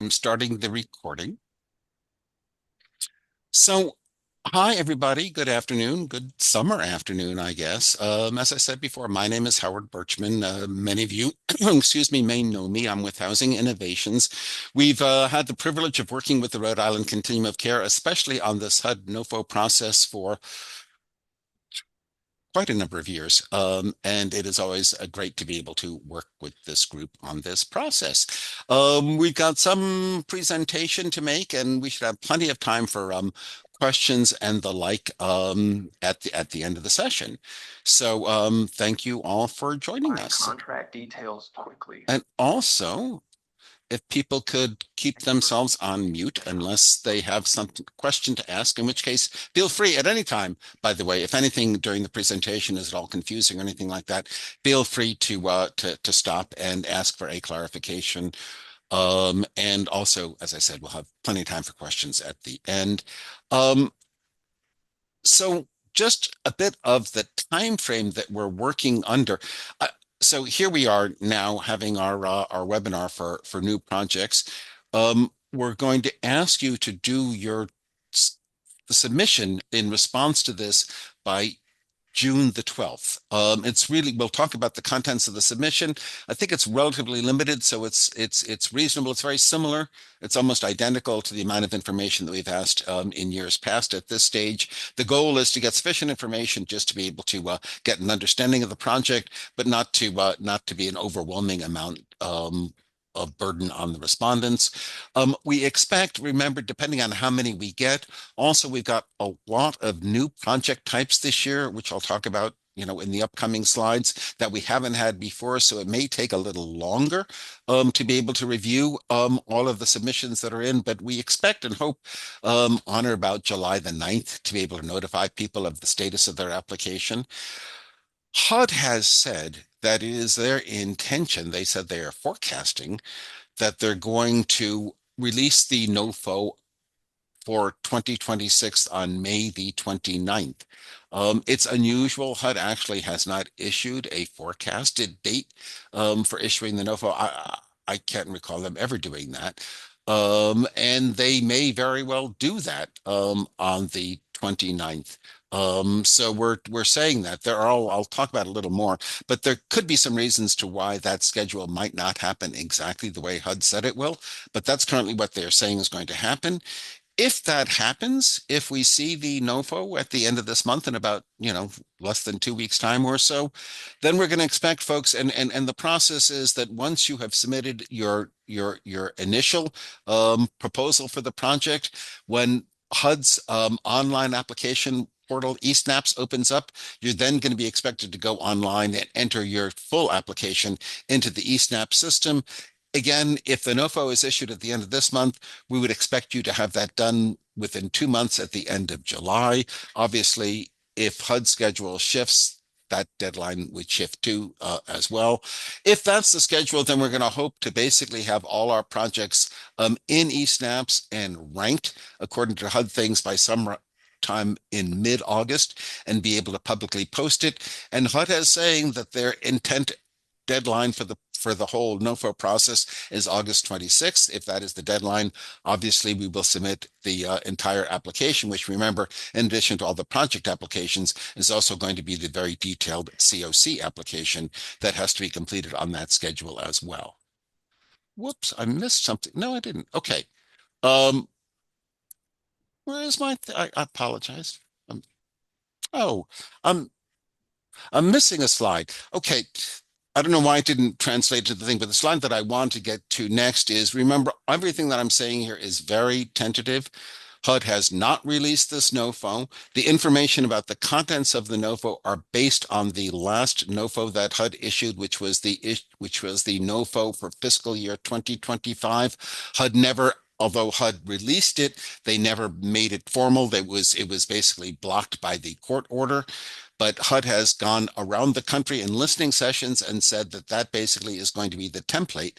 I'm starting the recording. So, hi everybody. Good afternoon. Good summer afternoon, I guess. As I said before, my name is Howard Birchman. Many of you, excuse me, may know me. I'm with Housing Innovations. We've had the privilege of working with the Rhode Island Continuum of Care, especially on this HUD NOFO process for quite a number of years. And it is always great to be able to work with this group on this process. We've got some presentation to make, and we should have plenty of time for questions and the like at the end of the session. So thank you all for joining Find us. contract details quickly. And also, if people could keep themselves on mute unless they have some question to ask, in which case feel free at any time. By the way, if anything during the presentation is at all confusing or anything like that, feel free to stop and ask for a clarification. And also, as I said, we'll have plenty of time for questions at the end. Um, so just a bit of the time frame that we're working under. Uh, so here we are now having our webinar for new projects. We're going to ask you to do the submission in response to this by June the 12th. It's really, we'll talk about the contents of the submission. I think it's relatively limited, so it's reasonable. It's very similar. It's almost identical to the amount of information that we've asked in years past at this stage. The goal is to get sufficient information just to be able to get an understanding of the project, but not to be an overwhelming amount of burden on the respondents. We expect, remember, depending on how many we get, also, we've got a lot of new project types this year, which I'll talk about, in the upcoming slides that we haven't had before. So it may take a little longer to be able to review all of the submissions that are in, but we expect and hope on or about July the 9th to be able to notify people of the status of their application. HUD has said that it is their intention, they said they are forecasting that they're going to release the NOFO for 2026 on May the 29th. It's unusual. HUD actually has not issued a forecasted date for issuing the NOFO. I can't recall them ever doing that. And they may very well do that on the 29th. So we're saying that I'll talk about it a little more, but there could be some reasons to why that schedule might not happen exactly the way HUD said it will, but that's currently what they're saying is going to happen. If that happens, if we see the NOFO at the end of this month in about, less than 2 weeks time or so, then we're going to expect folks, and the process is that once you have submitted your initial proposal for the project, when HUD's online application portal eSnaps opens up, you're then going to be expected to go online and enter your full application into the eSnap system. Again, if the NOFO is issued at the end of this month, we would expect you to have that done within 2 months at the end of July. Obviously, if HUD schedule shifts, that deadline would shift too as well. If that's the schedule, then we're going to hope to basically have all our projects in eSnaps and ranked according to HUD things by some time in mid-August and be able to publicly post it. And HUD is saying that their intent deadline for the whole NOFO process is August 26th. If that is the deadline, obviously we will submit the entire application, which, remember, in addition to all the project applications, is also going to be the very detailed COC application that has to be completed on that schedule as well. Whoops, I missed something. No, I didn't. Okay. Um, where is I apologize. Um, oh, I'm I'm missing a slide. Okay. I don't know why it didn't translate to the thing, but the slide that I want to get to next is, remember, everything that I'm saying here is very tentative. HUD has not released this NOFO. The information about the contents of the NOFO are based on the last NOFO that HUD issued, which was the NOFO for fiscal year 2025. HUD never, although HUD released it, they never made it formal. It was basically blocked by the court order. but HUD has gone around the country in listening sessions and said that that basically is going to be the template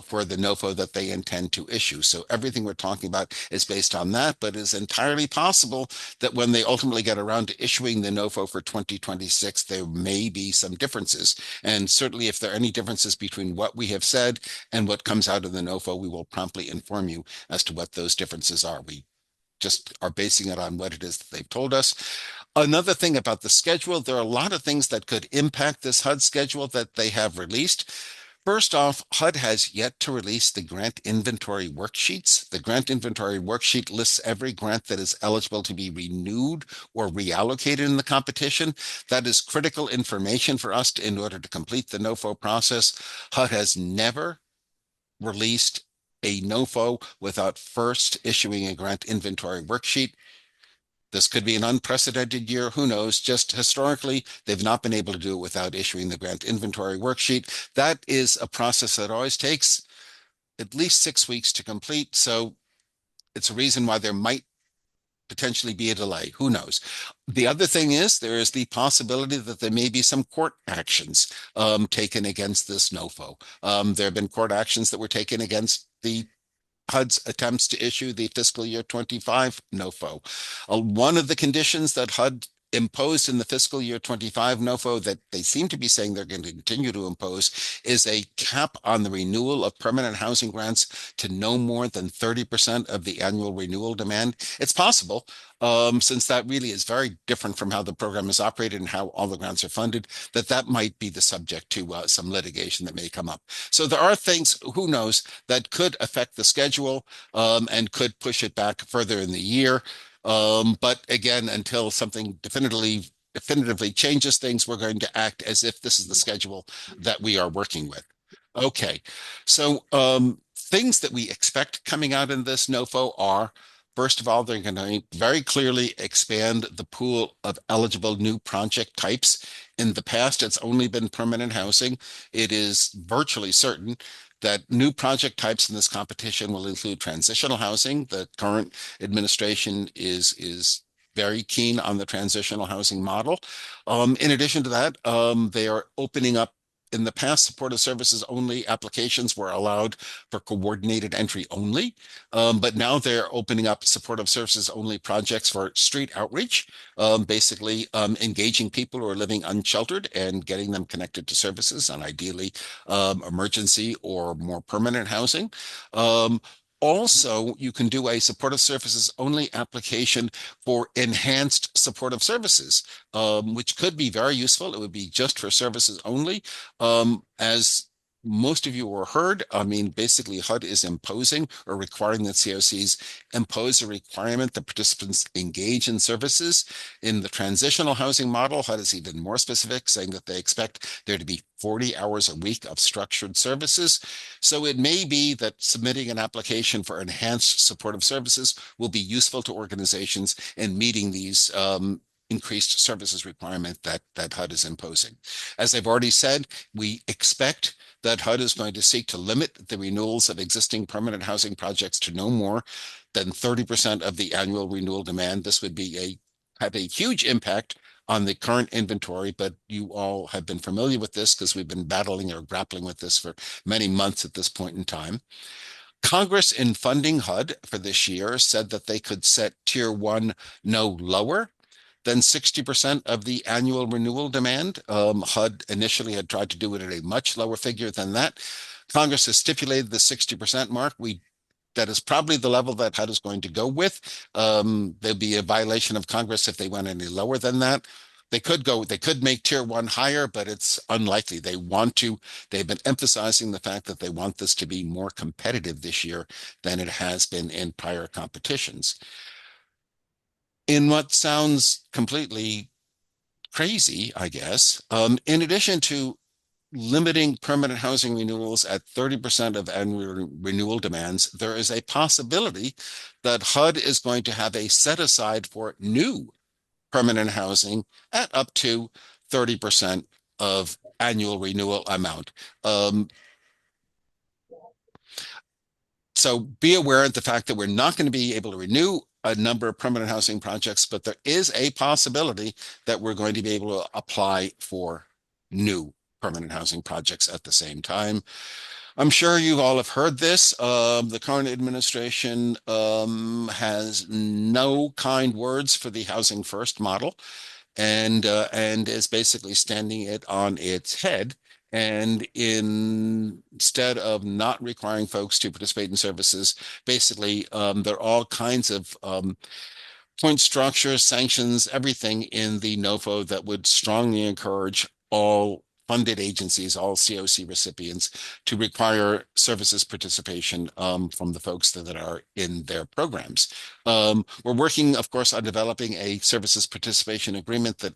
for the NOFO that they intend to issue. So everything we're talking about is based on that, but it's entirely possible that when they ultimately get around to issuing the NOFO for 2026, there may be some differences. And certainly if there are any differences between what we have said and what comes out of the NOFO, we will promptly inform you as to what those differences are. We just are basing it on what it is that they've told us. Another thing about the schedule, there are a lot of things that could impact this HUD schedule that they have released. First off, HUD has yet to release the grant inventory worksheets. The grant inventory worksheet lists every grant that is eligible to be renewed or reallocated in the competition. That is critical information for us in order to complete the NOFO process. HUD has never released a NOFO without first issuing a grant inventory worksheet. This could be an unprecedented year. Who knows? Just historically, they've not been able to do it without issuing the grant inventory worksheet. That is a process that always takes at least 6 weeks to complete. So it's a reason why there might potentially be a delay. Who knows? The other thing is there is the possibility that there may be some court actions taken against this NOFO. There have been court actions that were taken against the HUD's attempts to issue the fiscal year 25 NOFO. One of the conditions that HUD imposed in the fiscal year 25 NOFO that they seem to be saying they're going to continue to impose is a cap on the renewal of permanent housing grants to no more than 30% of the annual renewal demand. It's possible, since that really is very different from how the program is operated and how all the grants are funded, that might be the subject to some litigation that may come up. So there are things, who knows, that could affect the schedule and could push it back further in the year. But again, until something definitively changes things, we're going to act as if this is the schedule that we are working with. Okay, so things that we expect coming out in this NOFO are, first of all, they're going to very clearly expand the pool of eligible new project types. In the past, it's only been permanent housing. It is virtually certain that new project types in this competition will include transitional housing. The current administration is very keen on the transitional housing model. In addition to that, they are opening up. In the past, supportive services only applications were allowed for coordinated entry only, but now they're opening up supportive services only projects for street outreach, basically engaging people who are living unsheltered and getting them connected to services and ideally emergency or more permanent housing. Also, you can do a supportive services only application for enhanced supportive services, which could be very useful. It would be just for services only. As most of you were heard, I mean, basically HUD is imposing or requiring that COCs impose a requirement that participants engage in services. In the transitional housing model, HUD is even more specific, saying that they expect there to be 40 hours a week of structured services. So it may be that submitting an application for enhanced supportive services will be useful to organizations in meeting these increased services requirement that HUD is imposing. As I've already said, we expect that HUD is going to seek to limit the renewals of existing permanent housing projects to no more than 30% of the annual renewal demand. This would have a huge impact on the current inventory, but you all have been familiar with this because we've been battling or grappling with this for many months at this point in time. Congress, in funding HUD for this year, said that they could set tier one no lower than 60% of the annual renewal demand. HUD initially had tried to do it at a much lower figure than that. Congress has stipulated the 60% mark. That is probably the level that HUD is going to go with. There'd be a violation of Congress if they went any lower than that. They could make tier one higher, but it's unlikely. They've been emphasizing the fact that they want this to be more competitive this year than it has been in prior competitions. In what sounds completely crazy, I guess, in addition to limiting permanent housing renewals at 30% of annual renewal demands, there is a possibility that HUD is going to have a set aside for new permanent housing at up to 30% of annual renewal amount. So be aware of the fact that we're not going to be able to renew a number of permanent housing projects, but there is a possibility that we're going to be able to apply for new permanent housing projects at the same time. I'm sure you all have heard this. The current administration has no kind words for the housing first model, and is basically standing it on its head. And instead of not requiring folks to participate in services, basically there are all kinds of point structure, sanctions, everything in the NOFO that would strongly encourage all funded agencies, all COC recipients, to require services participation from the folks that are in their programs. We're working, of course, on developing a services participation agreement that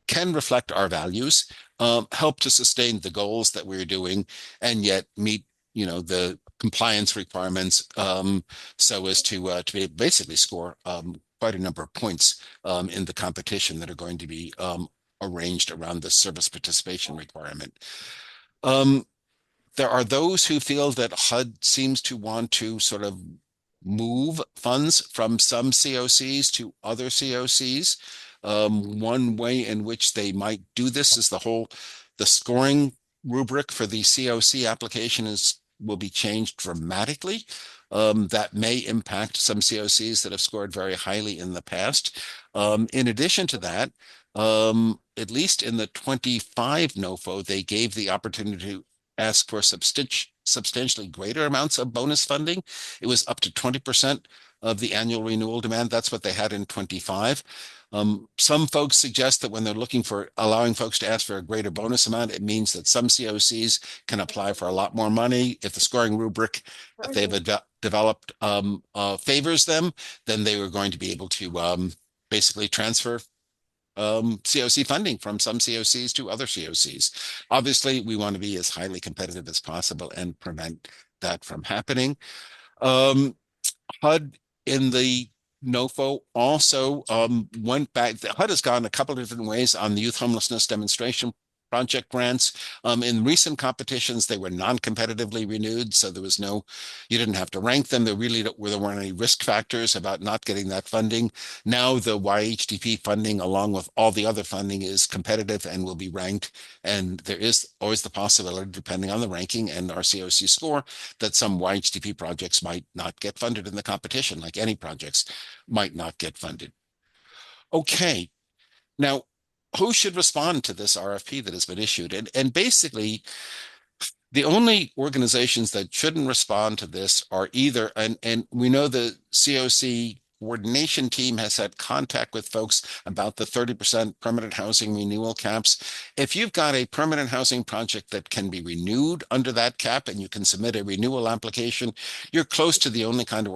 can reflect our values, help to sustain the goals that we're doing, and yet meet, the compliance requirements, so as to be basically score quite a number of points in the competition that are going to be arranged around the service participation requirement. There are those who feel that HUD seems to want to sort of move funds from some COCs to other COCs. One way in which they might do this is the scoring rubric for the COC application will be changed dramatically. That may impact some COCs that have scored very highly in the past. In addition to that, at least in the 25 NOFO, they gave the opportunity to ask for substantially greater amounts of bonus funding. It was up to 20% of the annual renewal demand. That's what they had in 25. Some folks suggest that when they're looking for allowing folks to ask for a greater bonus amount, it means that some COCs can apply for a lot more money. If the scoring rubric that they've developed favors them, then they were going to be able to basically transfer COC funding from some COCs to other COCs. Obviously, we want to be as highly competitive as possible and prevent that from happening. HUD in the NOFO also went back. The HUD has gone a couple of different ways on the youth homelessness demonstration project grants. In recent competitions, they were non-competitively renewed, so you didn't have to rank them. There weren't any risk factors about not getting that funding. Now the YHDP funding, along with all the other funding, is competitive and will be ranked. And there is always the possibility, depending on the ranking and our COC score, that some YHDP projects might not get funded in the competition, like any projects might not get funded. Okay, now who should respond to this RFP that has been issued? And basically, the only organizations that shouldn't respond to this are either, and we know the COC coordination team has had contact with folks about the 30% permanent housing renewal caps. If you've got a permanent housing project that can be renewed under that cap and you can submit a renewal application, you're close to the only kind of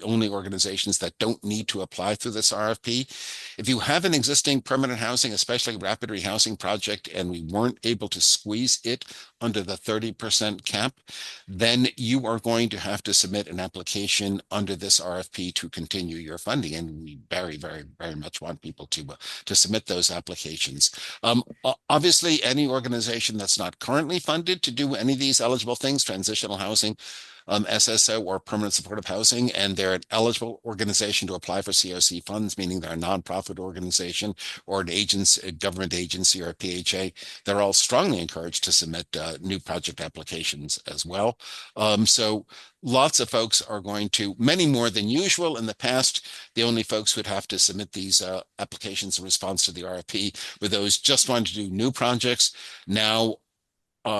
only organizations that don't need to apply through this RFP. If you have an existing permanent housing, especially rapid rehousing project, and we weren't able to squeeze it under the 30% cap, then you are going to have to submit an application under this RFP to continue your funding. And we very, very, very much want people to submit those applications. Obviously, any organization that's not currently funded to do any of these eligible things, transitional housing, SSO, or permanent supportive housing, and they're an eligible organization to apply for COC funds, meaning they're a nonprofit organization or an agency, a government agency, or a PHA, they're all strongly encouraged to submit new project applications as well. So lots of folks are going to, many more than usual. In the past, the only folks who'd have to submit these applications in response to the RFP were those just wanting to do new projects. Now,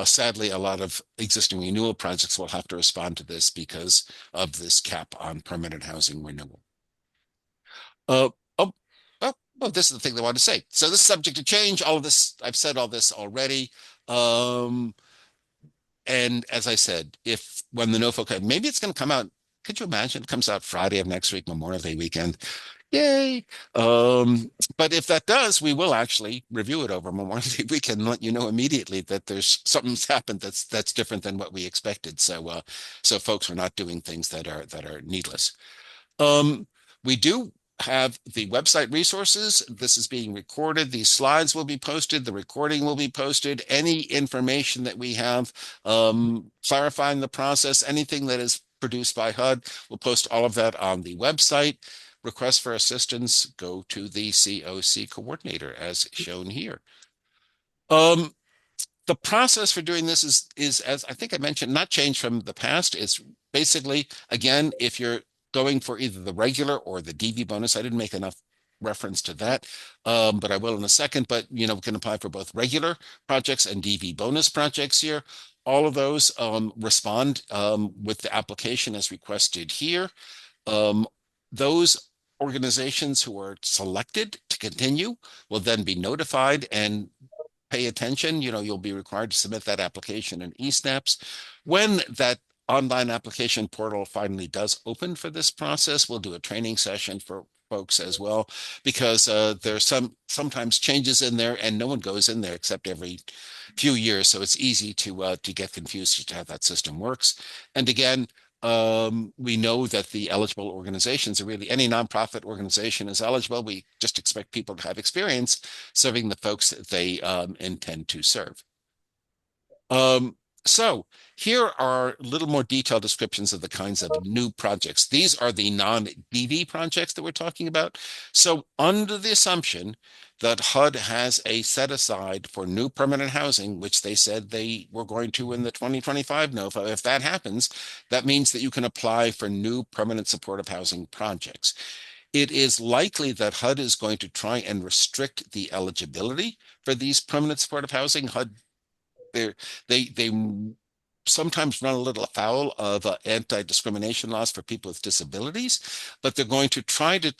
sadly, a lot of existing renewal projects will have to respond to this because of this cap on permanent housing renewal. Well, this is the thing they want to say. So this is subject to change. All of this, I've said all this already. And as I said, when the NOFO, maybe it's going to come out. Could you imagine it comes out Friday of next week, Memorial Day weekend? Yay. But if that does, we will actually review it over Memorial Day weekend and let you know immediately that there's something's happened that's different than what we expected. So folks are not doing things that are needless. We do have the website resources. This is being recorded. These slides will be posted. The recording will be posted. Any information that we have clarifying the process, anything that is produced by HUD. We'll post all of that on the website. Request for assistance, go to the COC coordinator as shown here. The process for doing this is, as I think I mentioned, not changed from the past. It's basically, again, if you're going for either the regular or the DV bonus, I didn't make enough reference to that, but I will in a second. But we can apply for both regular projects and DV bonus projects here. All of those respond with the application as requested here. Those organizations who are selected to continue will then be notified and pay attention. You'll be required to submit that application in eSnaps. When that online application portal finally does open for this process, we'll do a training session for folks as well, because there's sometimes changes in there and no one goes in there except every few years. So it's easy to get confused as to how that system works. And again, we know that the eligible organizations are really any nonprofit organization is eligible. We just expect people to have experience serving the folks that they intend to serve. So here are a little more detailed descriptions of the kinds of new projects. These are the non-DV projects that we're talking about. So under the assumption that HUD has a set aside for new permanent housing, which they said they were going to in the 2025 NOFO, if that happens, that means that you can apply for new permanent supportive housing projects. It is likely that HUD is going to try and restrict the eligibility for these permanent supportive housing. HUD they sometimes run a little afoul of anti-discrimination laws for people with disabilities, but they're going to try to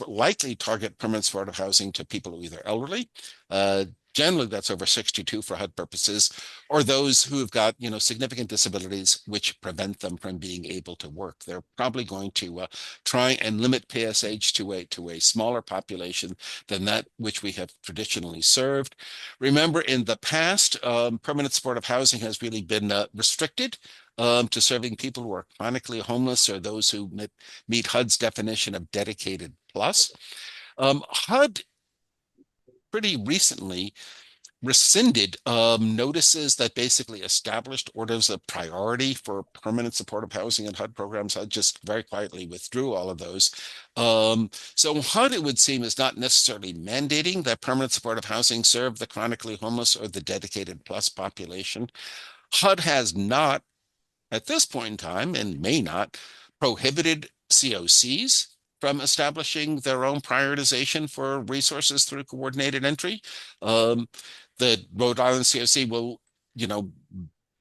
likely target permanent supportive housing to people who are either elderly, generally that's over 62 for HUD purposes, or those who have got significant disabilities which prevent them from being able to work. They're probably going to try and limit PSH to a smaller population than that which we have traditionally served. Remember, in the past, permanent supportive housing has really been restricted to serving people who are chronically homeless or those who meet HUD's definition of dedicated plus. HUD pretty recently rescinded notices that basically established orders of priority for permanent supportive housing and HUD programs. HUD just very quietly withdrew all of those. So HUD, it would seem, is not necessarily mandating that permanent supportive housing serve the chronically homeless or the dedicated plus population. HUD has not, at this point in time, and may not, prohibited COCs from establishing their own prioritization for resources through coordinated entry. The Rhode Island COC will,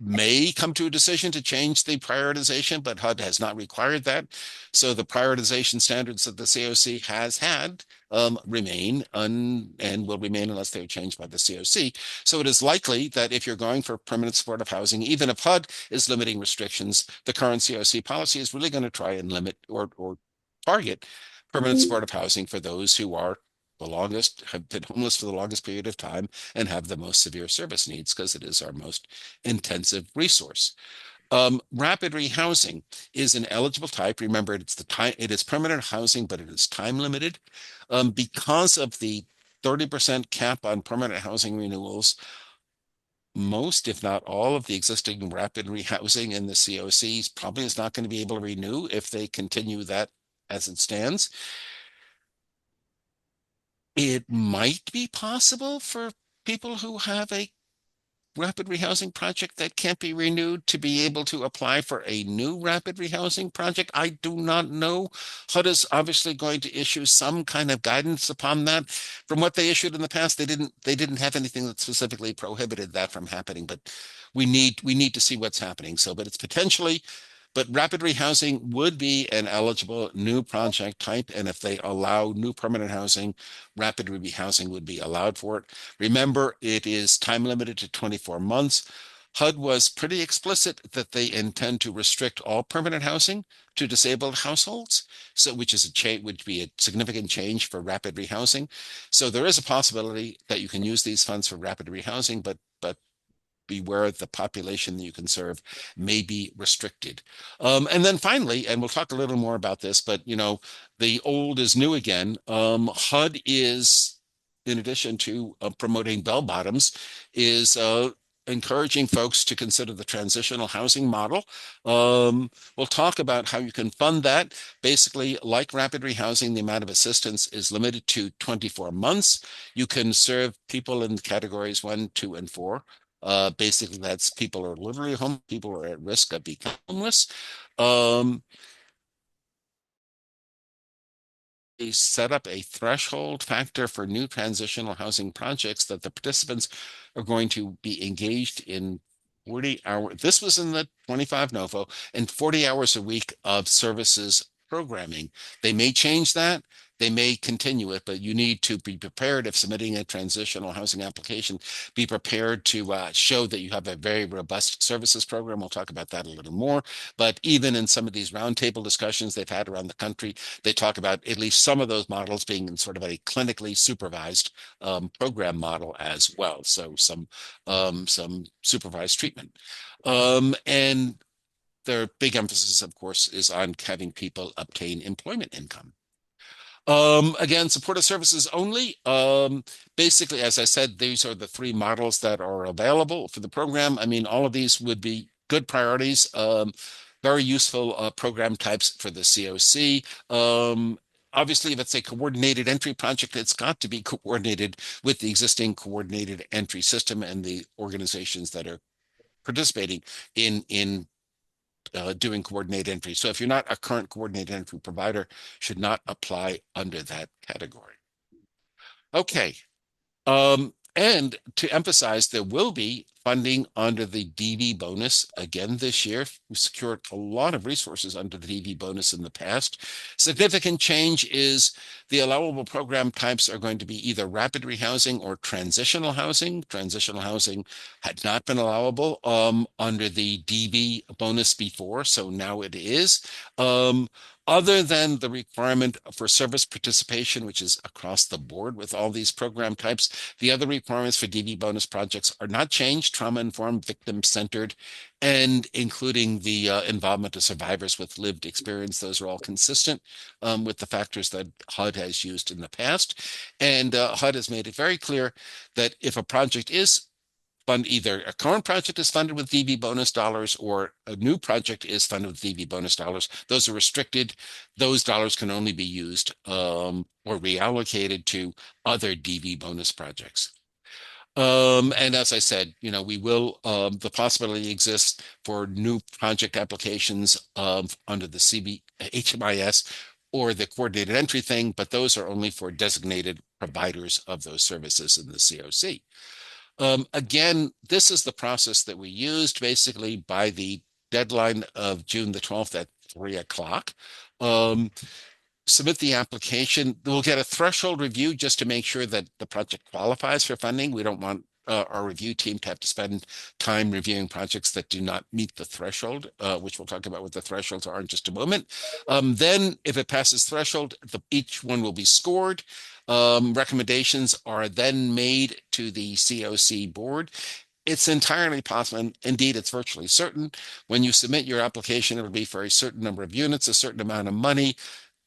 may come to a decision to change the prioritization, but HUD has not required that. So the prioritization standards that the COC has had remain and will remain unless they're changed by the COC. So it is likely that if you're going for permanent supportive housing, even if HUD is limiting restrictions, the current COC policy is really going to try and limit or target permanent supportive housing for those who are have been homeless for the longest period of time and have the most severe service needs, because it is our most intensive resource. Rapid rehousing is an eligible type. Remember, it is permanent housing, but it is time limited. Because of the 30% cap on permanent housing renewals, most, if not all, of the existing rapid rehousing in the COCs probably is not going to be able to renew if they continue that as it stands. It might be possible for people who have a rapid rehousing project that can't be renewed to be able to apply for a new rapid rehousing project. I do not know. HUD is obviously going to issue some kind of guidance upon that. From what they issued in the past, they didn't have anything that specifically prohibited that from happening, but we need to see what's happening. So, but it's potentially, but rapid rehousing would be an eligible new project type. And if they allow new permanent housing, rapid rehousing would be allowed for it. Remember, it is time limited to 24 months. HUD was pretty explicit that they intend to restrict all permanent housing to disabled households, so which is would be a significant change for rapid rehousing. So there is a possibility that you can use these funds for rapid rehousing, but beware the population that you can serve may be restricted. And then finally, and we'll talk a little more about this, but the old is new again. HUD is, in addition to promoting bell bottoms, is encouraging folks to consider the transitional housing model. We'll talk about how you can fund that. Basically, like rapid rehousing, the amount of assistance is limited to 24 months. You can serve people in categories 1, 2, and 4. Basically, that's people who are literally home, people who are at risk of becoming homeless. They set up a threshold factor for new transitional housing projects that the participants are going to be engaged in 40 hours. This was in the 25 NOFO and 40 hours a week of services programming. They may change that. They may continue it, but you need to be prepared if submitting a transitional housing application, be prepared to show that you have a very robust services program. We'll talk about that a little more. But even in some of these roundtable discussions they've had around the country, they talk about at least some of those models being in sort of a clinically supervised program model as well. So some supervised treatment. And their big emphasis, of course, is on having people obtain employment income. Again, supportive services only. Basically, as I said, these are the three models that are available for the program. I mean, all of these would be good priorities. Very useful program types for the COC. Obviously, if it's a coordinated entry project, it's got to be coordinated with the existing coordinated entry system and the organizations that are participating in doing coordinated entry. So if you're not a current coordinated entry provider, should not apply under that category. Okay. And to emphasize, there will be funding under the DV bonus again this year. We secured a lot of resources under the DV bonus in the past. Significant change is the allowable program types are going to be either rapid rehousing or transitional housing. Transitional housing had not been allowable under the DV bonus before, so now it is. Other than the requirement for service participation, which is across the board with all these program types, the other requirements for DV bonus projects are not changed: trauma-informed, victim-centered, and including the involvement of survivors with lived experience. Those are all consistent with the factors that HUD has used in the past. And HUD has made it very clear that if a project is either a current project is funded with DV bonus dollars or a new project is funded with DV bonus dollars, those are restricted. Those dollars can only be used or reallocated to other DV bonus projects. And as I said, we will, the possibility exists for new project applications under the HMIS or the coordinated entry thing, but those are only for designated providers of those services in the COC. Again, this is the process that we used basically by the deadline of June the 12th at 3 o'clock. Submit the application. We'll get a threshold review just to make sure that the project qualifies for funding. We don't want our review team to have to spend time reviewing projects that do not meet the threshold, which we'll talk about what the thresholds are in just a moment. Then if it passes threshold, each one will be scored. Recommendations are then made to the COC board. It's entirely possible, and indeed it's virtually certain, when you submit your application, it'll be for a certain number of units, a certain amount of money.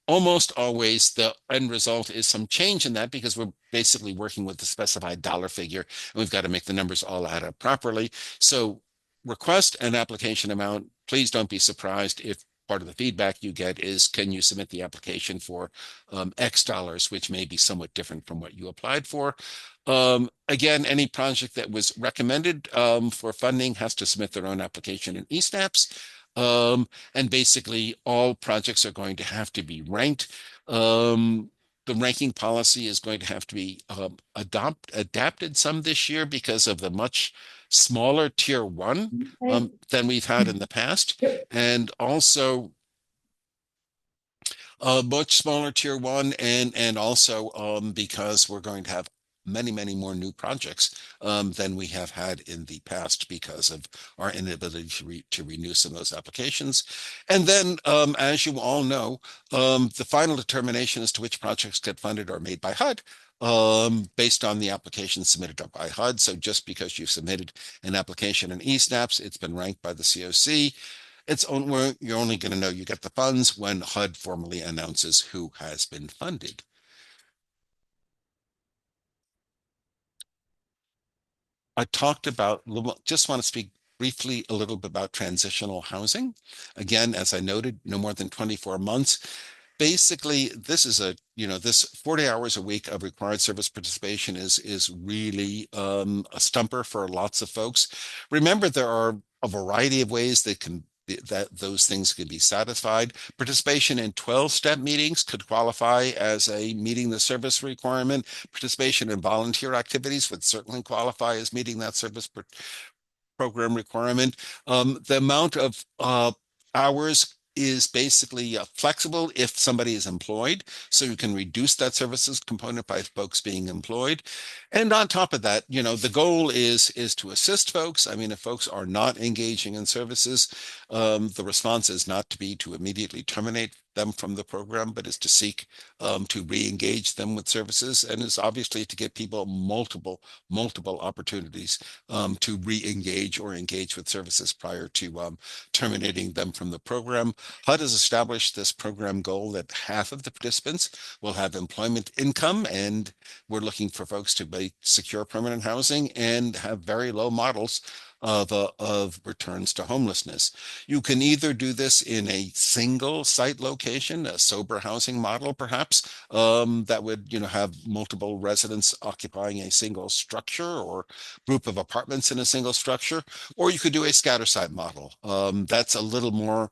Almost always the end result is some change in that because we're basically working with the specified dollar figure and we've got to make the numbers all add up properly. So request an application amount. Please don't be surprised if part of the feedback you get is, can you submit the application for X dollars, which may be somewhat different from what you applied for. Again, any project that was recommended for funding has to submit their own application in eSNAPs. And basically all projects are going to have to be ranked. The ranking policy is going to have to be adapted some this year because of the much smaller tier one than we've had in the past. And also much smaller tier one and also because we're going to have many more new projects than we have had in the past because of our inability to renew some of those applications. And then, as you all know, the final determination as to which projects get funded are made by HUD based on the application submitted by HUD. So just because you've submitted an application in eSNAPs, it's been ranked by the COC. You're only going to know you get the funds when HUD formally announces who has been funded. I talked about, just want to speak briefly a little bit about transitional housing. Again, as I noted, no more than 24 months. Basically, this is this 40 hours a week of required service participation is really a stumper for lots of folks. Remember, there are a variety of ways that those things can be satisfied. Participation in 12-step meetings could qualify as a meeting the service requirement. Participation in volunteer activities would certainly qualify as meeting that service program requirement. The amount of hours is basically flexible if somebody is employed, so you can reduce that services component by folks being employed. And on top of that, the goal is to assist folks. I mean, if folks are not engaging in services, the response is not to immediately terminate them from the program, but is to seek to re-engage them with services, and is obviously to give people multiple opportunities to re-engage or engage with services prior to terminating them from the program. HUD has established this program goal that half of the participants will have employment income, and we're looking for folks to secure permanent housing and have very low models of returns to homelessness. You can either do this in a single site location, a sober housing model, perhaps, that would, have multiple residents occupying a single structure or group of apartments in a single structure, or you could do a scatter site model. That's a little more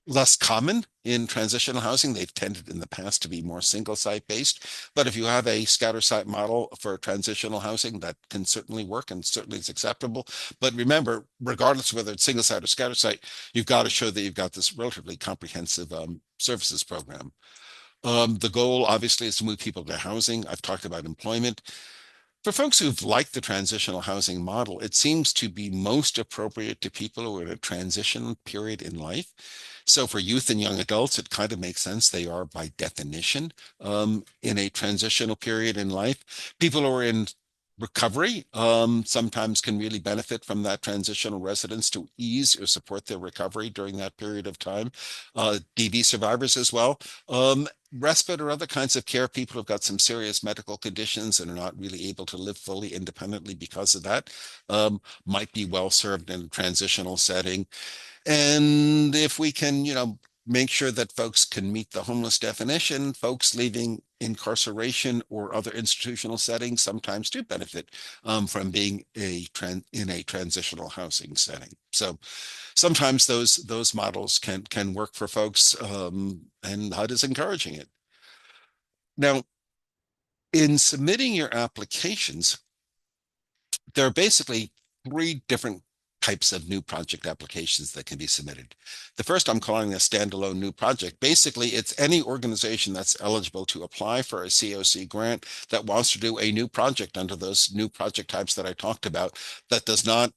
less common in transitional housing. They've tended in the past to be more single site based, but if you have a scatter site model for transitional housing, that can certainly work and certainly is acceptable. But remember, regardless of whether it's single site or scatter site, you've got to show that you've got this relatively comprehensive services program. The goal obviously is to move people to housing. I've talked about employment. For folks who've liked the transitional housing model, it seems to be most appropriate to people who are in a transition period in life. So for youth and young adults, it kind of makes sense. They are by definition in a transitional period in life. People who are in recovery sometimes can really benefit from that transitional residence to ease or support their recovery during that period of time. DV survivors as well. Respite or other kinds of care, people who've got some serious medical conditions and are not really able to live fully independently because of that, might be well served in a transitional setting. And if we can, make sure that folks can meet the homeless definition, folks leaving incarceration or other institutional settings sometimes do benefit from being in a transitional housing setting. So sometimes those models can work for folks, and HUD is encouraging it. Now, in submitting your applications, there are basically three different types of new project applications that can be submitted. The first I'm calling a standalone new project. Basically, it's any organization that's eligible to apply for a COC grant that wants to do a new project under those new project types that I talked about, that does not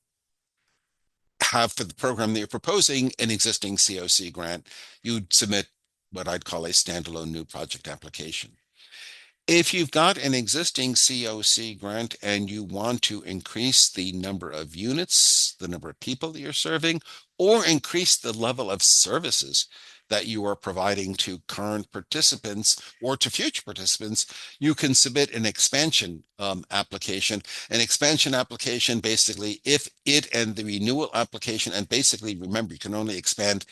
have for the program that you're proposing an existing COC grant. You'd submit what I'd call a standalone new project application. If you've got an existing COC grant and you want to increase the number of units, the number of people that you're serving, or increase the level of services that you are providing to current participants or to future participants, you can submit an expansion application. An expansion application, basically, if it and the renewal application, and basically, remember, you can only expand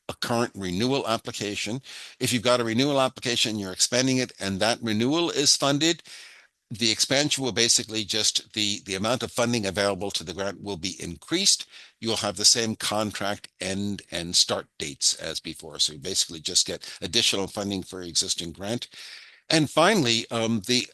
a current renewal application. If you've got a renewal application, you're expanding it, and that renewal is funded, the expansion will basically just the amount of funding available to the grant will be increased. You'll have the same contract end and start dates as before. So you basically just get additional funding for existing grant. And finally, the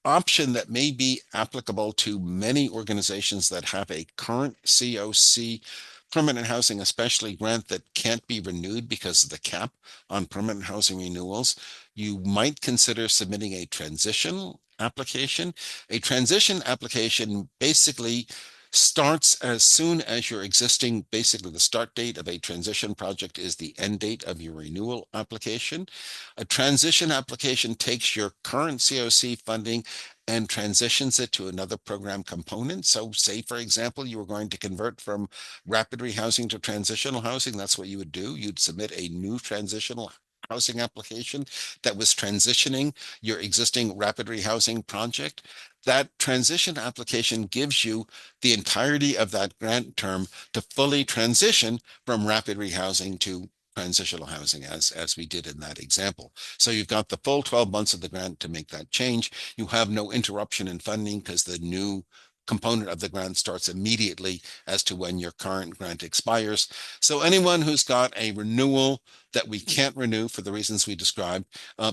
option that may be applicable to many organizations that have a current COC permanent housing, especially grant that can't be renewed because of the cap on permanent housing renewals, you might consider submitting a transition application. A transition application basically starts as soon as your existing, basically the start date of a transition project is the end date of your renewal application. A transition application takes your current COC funding and transitions it to another program component. So say, for example, you were going to convert from rapid rehousing to transitional housing. That's what you would do. You'd submit a new transitional housing application that was transitioning your existing rapid rehousing project, that transition application gives you the entirety of that grant term to fully transition from rapid rehousing to transitional housing as we did in that example. So you've got the full 12 months of the grant to make that change. You have no interruption in funding because the new component of the grant starts immediately as to when your current grant expires. So anyone who's got a renewal that we can't renew for the reasons we described,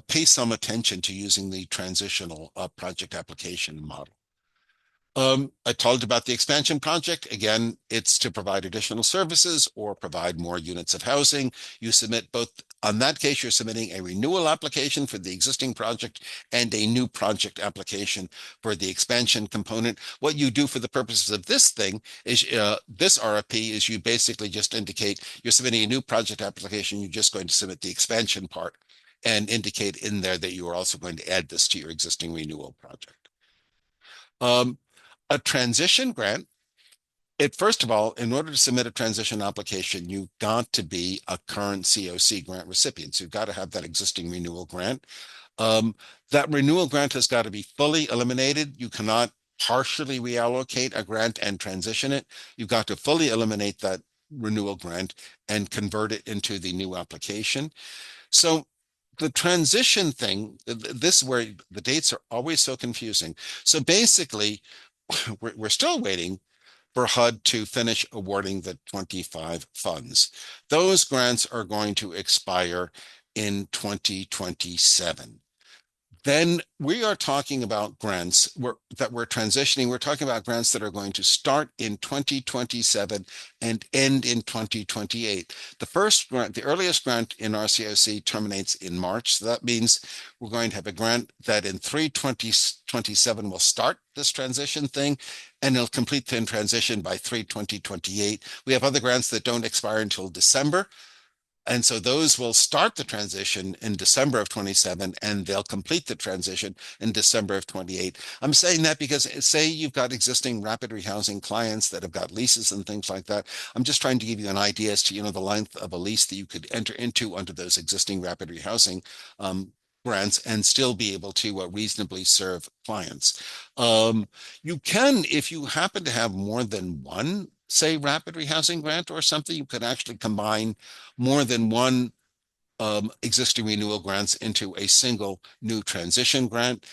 pay some attention to using the transitional project application model. I told about the expansion project. Again, it's to provide additional services or provide more units of housing. You submit both. On that case, you're submitting a renewal application for the existing project and a new project application for the expansion component. What you do for the purposes of this thing is this RFP is you basically just indicate you're submitting a new project application. You're just going to submit the expansion part and indicate in there that you are also going to add this to your existing renewal project. A transition grant, first of all, in order to submit a transition application, you've got to be a current COC grant recipient. So you've got to have that existing renewal grant. That renewal grant has got to be fully eliminated. You cannot partially reallocate a grant and transition it. You've got to fully eliminate that renewal grant and convert it into the new application. So the transition thing, this is where the dates are always so confusing. So basically, we're still waiting for HUD to finish awarding the 25 funds. Those grants are going to expire in 2027. Then we are talking about grants that we're transitioning. We're talking about grants that are going to start in 2027 and end in 2028. The first grant, the earliest grant in RCOC terminates in March. So that means we're going to have a grant that in 3/2027 will start this transition thing, and it'll complete the transition by 3/2028. We have other grants that don't expire until December. And so those will start the transition in December of 27, and they'll complete the transition in December of 28. I'm saying that because say you've got existing rapid rehousing clients that have got leases and things like that. I'm just trying to give you an idea as to, the length of a lease that you could enter into under those existing rapid rehousing grants and still be able to reasonably serve clients. You can, if you happen to have more than one, say, rapid rehousing grant or something, you could actually combine more than one existing renewal grants into a single new transition grant.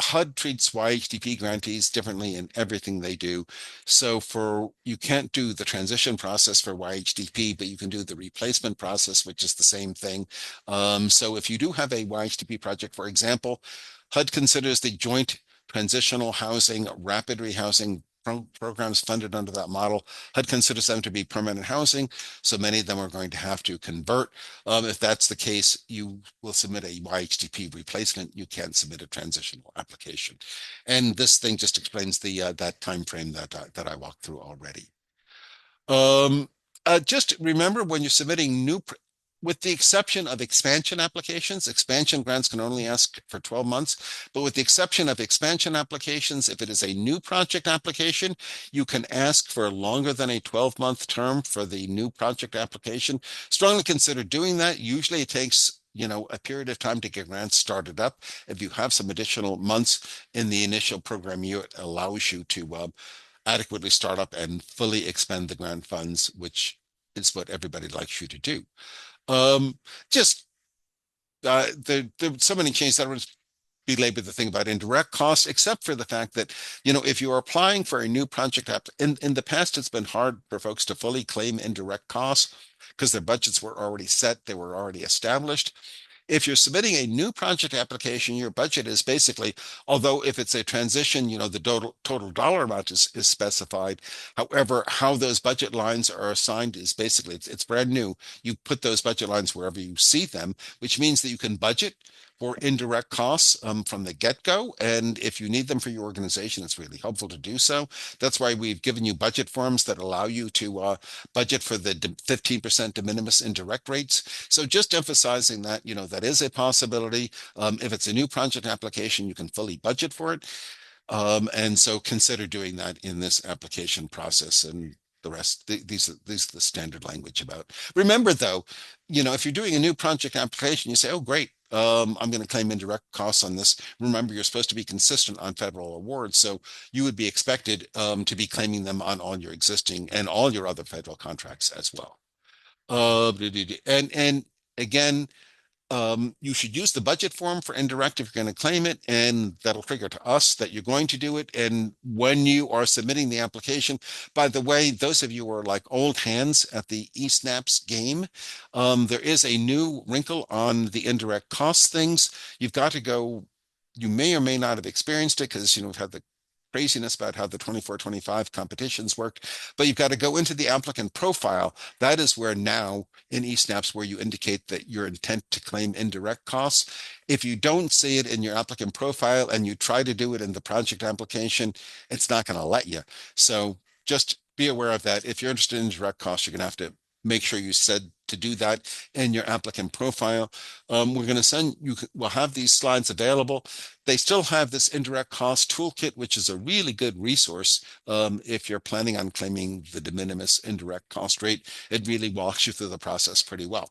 HUD treats YHDP grantees differently in everything they do. So you can't do the transition process for YHDP, but you can do the replacement process, which is the same thing. So if you do have a YHDP project, for example, HUD considers the joint transitional housing, rapid rehousing programs funded under that model. HUD considers them to be permanent housing, so many of them are going to have to convert. If that's the case, you will submit a YHDP replacement. You can't submit a transitional application. And this thing just explains that time frame that I walked through already. Just remember when you're submitting with the exception of expansion applications, expansion grants can only ask for 12 months, but with the exception of expansion applications, if it is a new project application, you can ask for longer than a 12-month term for the new project application. Strongly consider doing that. Usually it takes a period of time to get grants started up. If you have some additional months in the initial program year, it allows you to adequately start up and fully expend the grant funds, which is what everybody likes you to do. There's so many changes that I would belabor the thing about indirect costs, except for the fact that, if you are applying for a new project app, in the past, it's been hard for folks to fully claim indirect costs because their budgets were already set, they were already established. If you're submitting a new project application, your budget is basically, although if it's a transition, the total dollar amount is specified. However, how those budget lines are assigned is basically, it's brand new. You put those budget lines wherever you see them, which means that you can budget for indirect costs from the get-go. And if you need them for your organization, it's really helpful to do so. That's why we've given you budget forms that allow you to budget for the 15% de minimis indirect rates. So just emphasizing that, that is a possibility. If it's a new project application, you can fully budget for it. And so consider doing that in this application process. And the rest. These are the standard language about. Remember though, if you're doing a new project application, you say, oh, great. I'm going to claim indirect costs on this. Remember, you're supposed to be consistent on federal awards, so you would be expected to be claiming them on all your existing and all your other federal contracts as well. And again, you should use the budget form for indirect if you're going to claim it, and that'll trigger to us that you're going to do it. And when you are submitting the application, by the way, those of you who are like old hands at the eSNAPs game, there is a new wrinkle on the indirect cost things. You've got to go, you may or may not have experienced it because, we've had the craziness about how the 24-25 competitions work, but you've got to go into the applicant profile. That is where now in eSNAPs where you indicate that your intent to claim indirect costs. If you don't see it in your applicant profile and you try to do it in the project application, it's not going to let you. So just be aware of that. If you're interested in direct costs, you're going to have to make sure you said to do that in your applicant profile. We're going to send you, we'll have these slides available. They still have this indirect cost toolkit, which is a really good resource if you're planning on claiming the de minimis indirect cost rate. It really walks you through the process pretty well.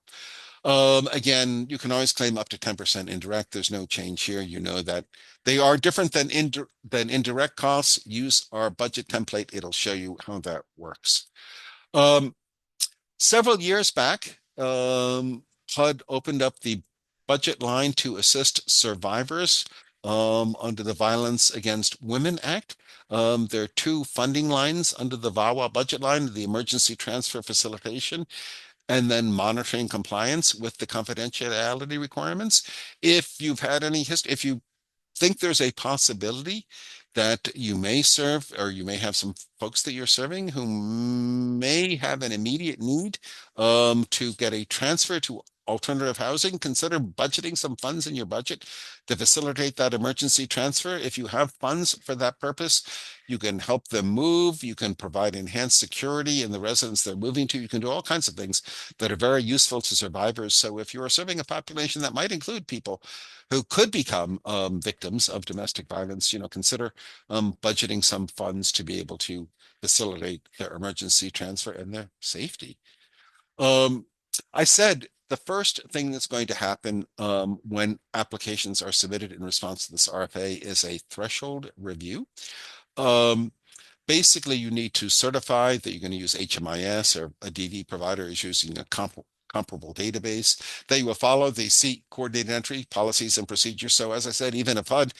Again, you can always claim up to 10% indirect. There's no change here. You know that they are different than indirect costs. Use our budget template. It'll show you how that works. Several years back, HUD opened up the budget line to assist survivors under the Violence Against Women Act. There are two funding lines under the VAWA budget line, the Emergency Transfer Facilitation, and then monitoring compliance with the confidentiality requirements. If you've had any history, if you think there's a possibility that you may serve, or you may have some folks that you're serving who may have an immediate need to get a transfer to alternative housing, consider budgeting some funds in your budget to facilitate that emergency transfer. If you have funds for that purpose, you can help them move, you can provide enhanced security in the residence they're moving to, you can do all kinds of things that are very useful to survivors. So if you are serving a population that might include people who could become victims of domestic violence, consider budgeting some funds to be able to facilitate their emergency transfer and their safety. I said the first thing that's going to happen when applications are submitted in response to this RFA is a threshold review. Basically, you need to certify that you're going to use HMIS, or a DV provider is using a comparable database, that you will follow the seat coordinated entry policies and procedures. So as I said, even if HUD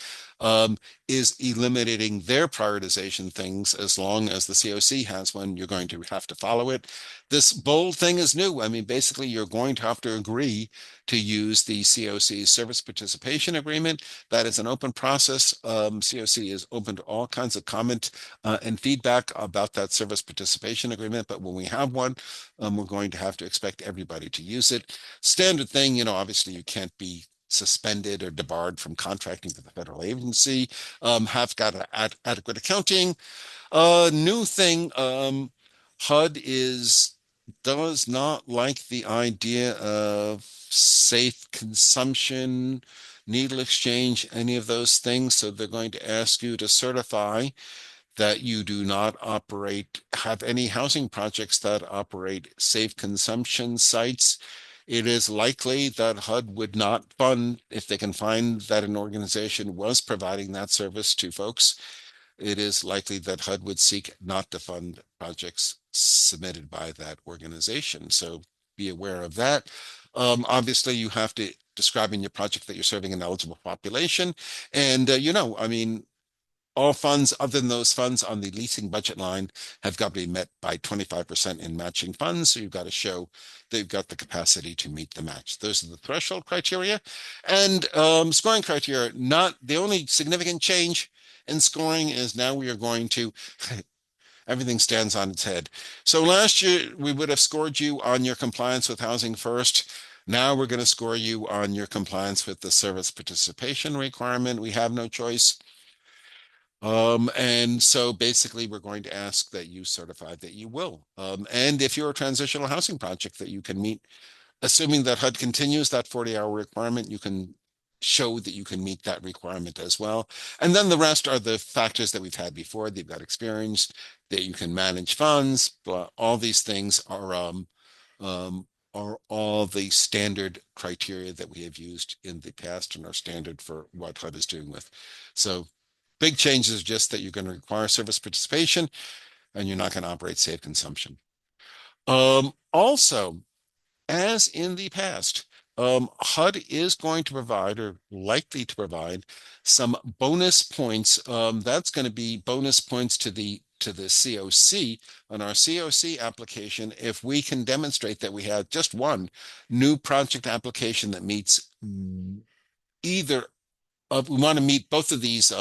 is eliminating their prioritization things, as long as the COC has one, you're going to have to follow it. This bold thing is new. I mean, basically, you're going to have to agree to use the COC service participation agreement. That is an open process. COC is open to all kinds of comment and feedback about that service participation agreement. But when we have one, we're going to have to expect everybody to use it. Standard thing, obviously you can't be suspended or debarred from contracting with the federal agency, have got adequate accounting. New thing, HUD does not like the idea of safe consumption, needle exchange, any of those things. So they're going to ask you to certify that you do not have any housing projects that operate safe consumption sites. It is likely that HUD would not fund, if they can find that an organization was providing that service to folks, it is likely that HUD would seek not to fund projects submitted by that organization. So be aware of that. Obviously, you have to describe in your project that you're serving an eligible population. And, I mean, all funds other than those funds on the leasing budget line have got to be met by 25% in matching funds. So you've got to show they've got the capacity to meet the match. Those are the threshold criteria. And scoring criteria, not the only significant change in scoring is now we are going to, everything stands on its head. So last year we would have scored you on your compliance with Housing First. Now we're going to score you on your compliance with the service participation requirement. We have no choice. And so basically we're going to ask that you certify that you will. And if you're a transitional housing project that you can meet, assuming that HUD continues that 40-hour requirement, you can show that you can meet that requirement as well. And then the rest are the factors that we've had before, that you've got experience, that you can manage funds, but all these things are all the standard criteria that we have used in the past and are standard for what HUD is doing with. So big changes are just that you're going to require service participation and you're not going to operate safe consumption. Also, as in the past, HUD is going to provide or likely to provide some bonus points. That's going to be bonus points to the COC on our COC application if we can demonstrate that we have just one new project application that meets either of, we want to meet both of these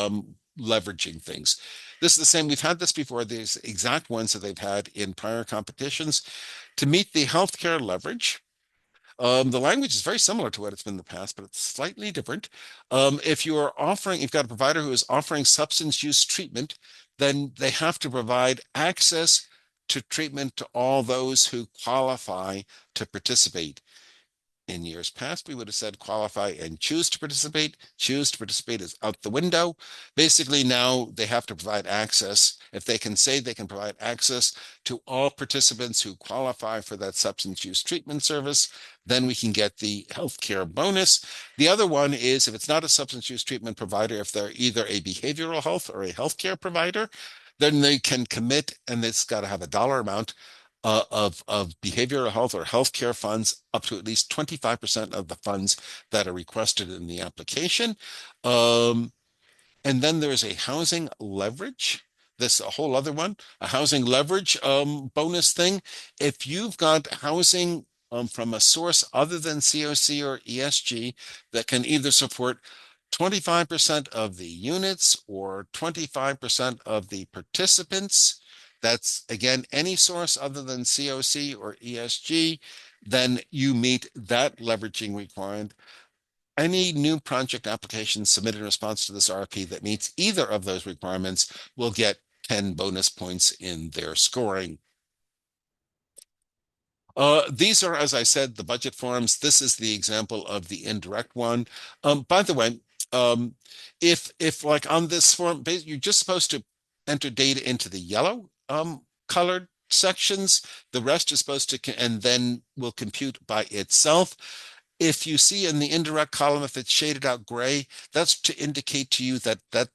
leveraging things. This is the same, we've had this before, these exact ones that they've had in prior competitions. To meet the healthcare leverage, the language is very similar to what it's been in the past, but it's slightly different. If you've got a provider who is offering substance use treatment, then they have to provide access to treatment to all those who qualify to participate. In years past, we would have said qualify and choose to participate. Choose to participate is out the window. Basically, now they have to provide access. If they can say they can provide access to all participants who qualify for that substance use treatment service, then we can get the healthcare bonus. The other one is if it's not a substance use treatment provider, if they're either a behavioral health or a healthcare provider, then they can commit, and it's got to have a dollar amount of behavioral health or healthcare funds up to at least 25% of the funds that are requested in the application. And then there's a housing leverage. This a whole other one, a housing leverage bonus thing. If you've got housing from a source other than COC or ESG that can either support 25% of the units or 25% of the participants, that's again any source other than COC or ESG, then you meet that leveraging requirement. Any new project application submitted in response to this RFP that meets either of those requirements will get 10 bonus points in their scoring. These are, as I said, the budget forms. This is the example of the indirect one. By the way, if like on this form, you're just supposed to enter data into the yellow colored sections. The rest is supposed to, and then will compute by itself. If you see in the indirect column, if it's shaded out gray, that's to indicate to you that that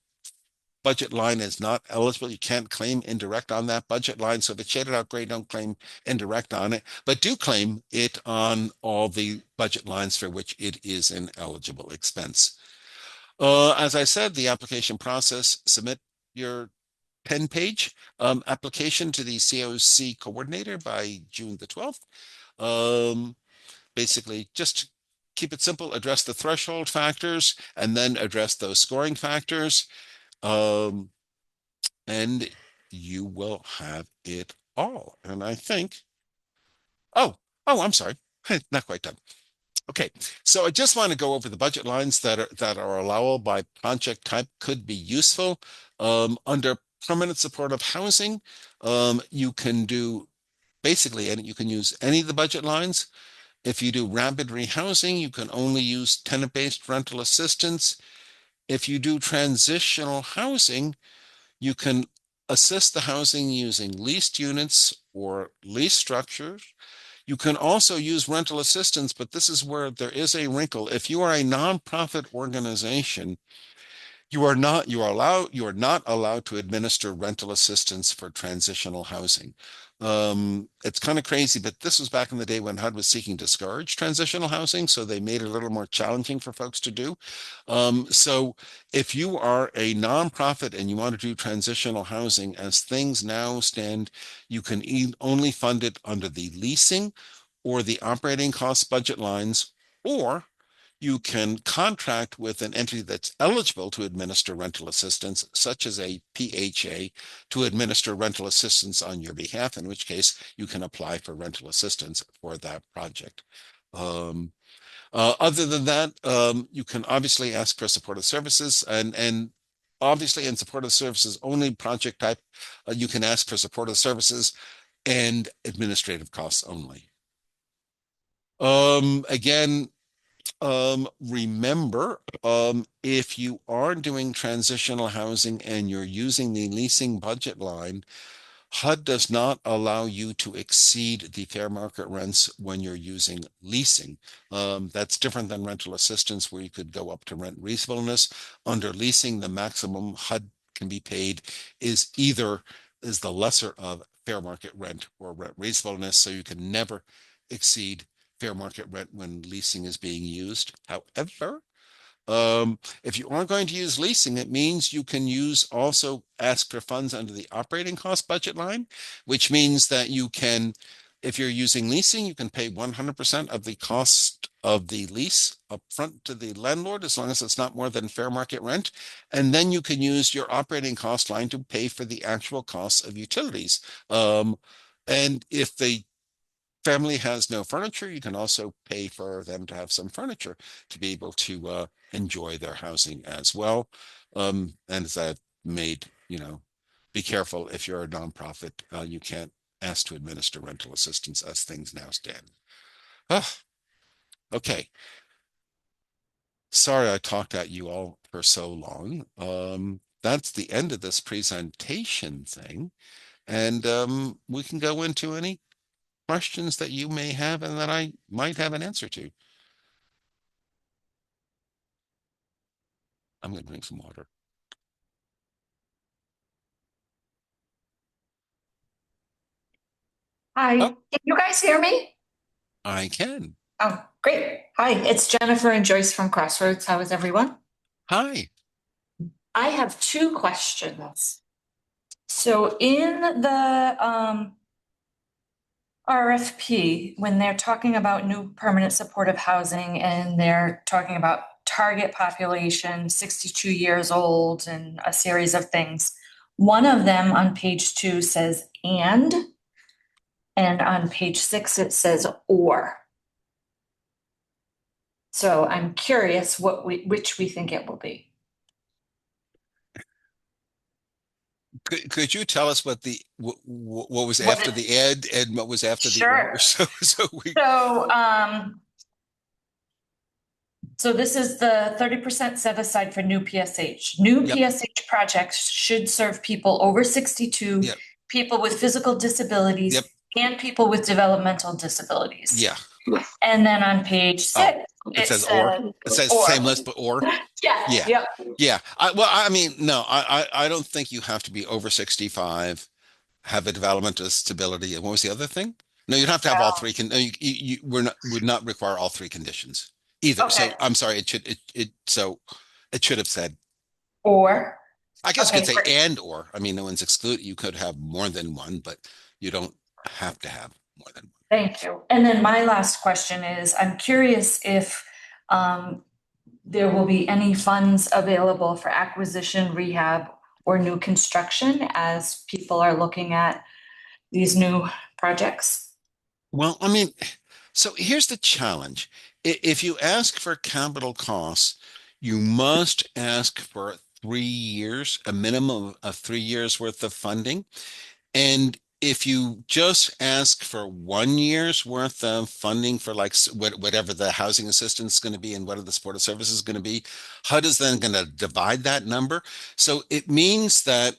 budget line is not eligible. You can't claim indirect on that budget line. So if it's shaded out gray, don't claim indirect on it, but do claim it on all the budget lines for which it is an eligible expense. As I said, the application process, submit your 10-page application to the COC coordinator by June the 12th. Basically, just keep it simple, address the threshold factors, and then address those scoring factors. And you will have it all. And I think, I'm sorry, not quite done. Okay, so I just want to go over the budget lines that are allowable by project type could be useful. Under permanent supportive housing, you can do basically, and you can use any of the budget lines. If you do rapid rehousing, you can only use tenant-based rental assistance. If you do transitional housing, you can assist the housing using leased units or lease structures. You can also use rental assistance, but this is where there is a wrinkle. If you are a nonprofit organization, you are not allowed to administer rental assistance for transitional housing. It's kind of crazy, but this was back in the day when HUD was seeking to discourage transitional housing, so they made it a little more challenging for folks to do. So if you are a nonprofit and you want to do transitional housing, as things now stand, you can only fund it under the leasing or the operating cost budget lines, or you can contract with an entity that's eligible to administer rental assistance, such as a PHA, to administer rental assistance on your behalf, in which case you can apply for rental assistance for that project. Other than that, you can obviously ask for supportive services, and obviously in supportive services only project type, you can ask for supportive services and administrative costs only. Again, Remember, if you are doing transitional housing and you're using the leasing budget line, HUD does not allow you to exceed the fair market rents when you're using leasing. That's different than rental assistance, where you could go up to rent reasonableness. Under leasing, the maximum HUD can be paid is the lesser of fair market rent or rent reasonableness, so you can never exceed fair market rent when leasing is being used. However, if you aren't going to use leasing, it means you can also ask for funds under the operating cost budget line, which means that if you're using leasing, you can pay 100% of the cost of the lease upfront to the landlord, as long as it's not more than fair market rent. And then you can use your operating cost line to pay for the actual costs of utilities. And if the family has no furniture, you can also pay for them to have some furniture to be able to enjoy their housing as well. And as I've made, be careful if you're a nonprofit, you can't ask to administer rental assistance as things now stand. Ah, okay. Sorry I talked at you all for so long. That's the end of this presentation thing. And we can go into any questions that you may have and that I might have an answer to. I'm going to drink some water. Hi, Oh, can you guys hear me? I can. Oh, great. Hi, it's Jennifer and Joyce from Crossroads. How is everyone? Hi. I have two questions. So in the RFP, when they're talking about new permanent supportive housing and they're talking about target population, 62 years old, and a series of things, one of them on page 2 says and on page 6 it says or. So I'm curious which we think it will be. Could you tell us what was What after it- the and what was after the or? Sure. So we So this is the 30% set aside for new PSH. New Yep. PSH projects should serve people over 62, Yep. people with physical disabilities, Yep. and people with developmental disabilities. Yeah. And then on page 6, Oh, it says or. It says or. same list, but or. Yeah. Yeah. Yep. Yeah. I mean, no, I don't think you have to be over 65, have a developmental disability. And what was the other thing? No, you'd have to have all three. No, would not require all three conditions either. Okay. So I'm sorry, it should have said, Or. I guess you Okay, could say great. and or. I mean, no one's excluded. You could have more than one, but you don't have to have more than one. Thank you. And then my last question is, I'm curious if there will be any funds available for acquisition, rehab, or new construction as people are looking at these new projects? Well, I mean, so here's the challenge. If you ask for capital costs, you must ask for 3 years, a minimum of 3 years worth of funding. And if you just ask for 1 year's worth of funding for like whatever the housing assistance is going to be and whatever the supportive service is going to be, HUD is then going to divide that number. So it means that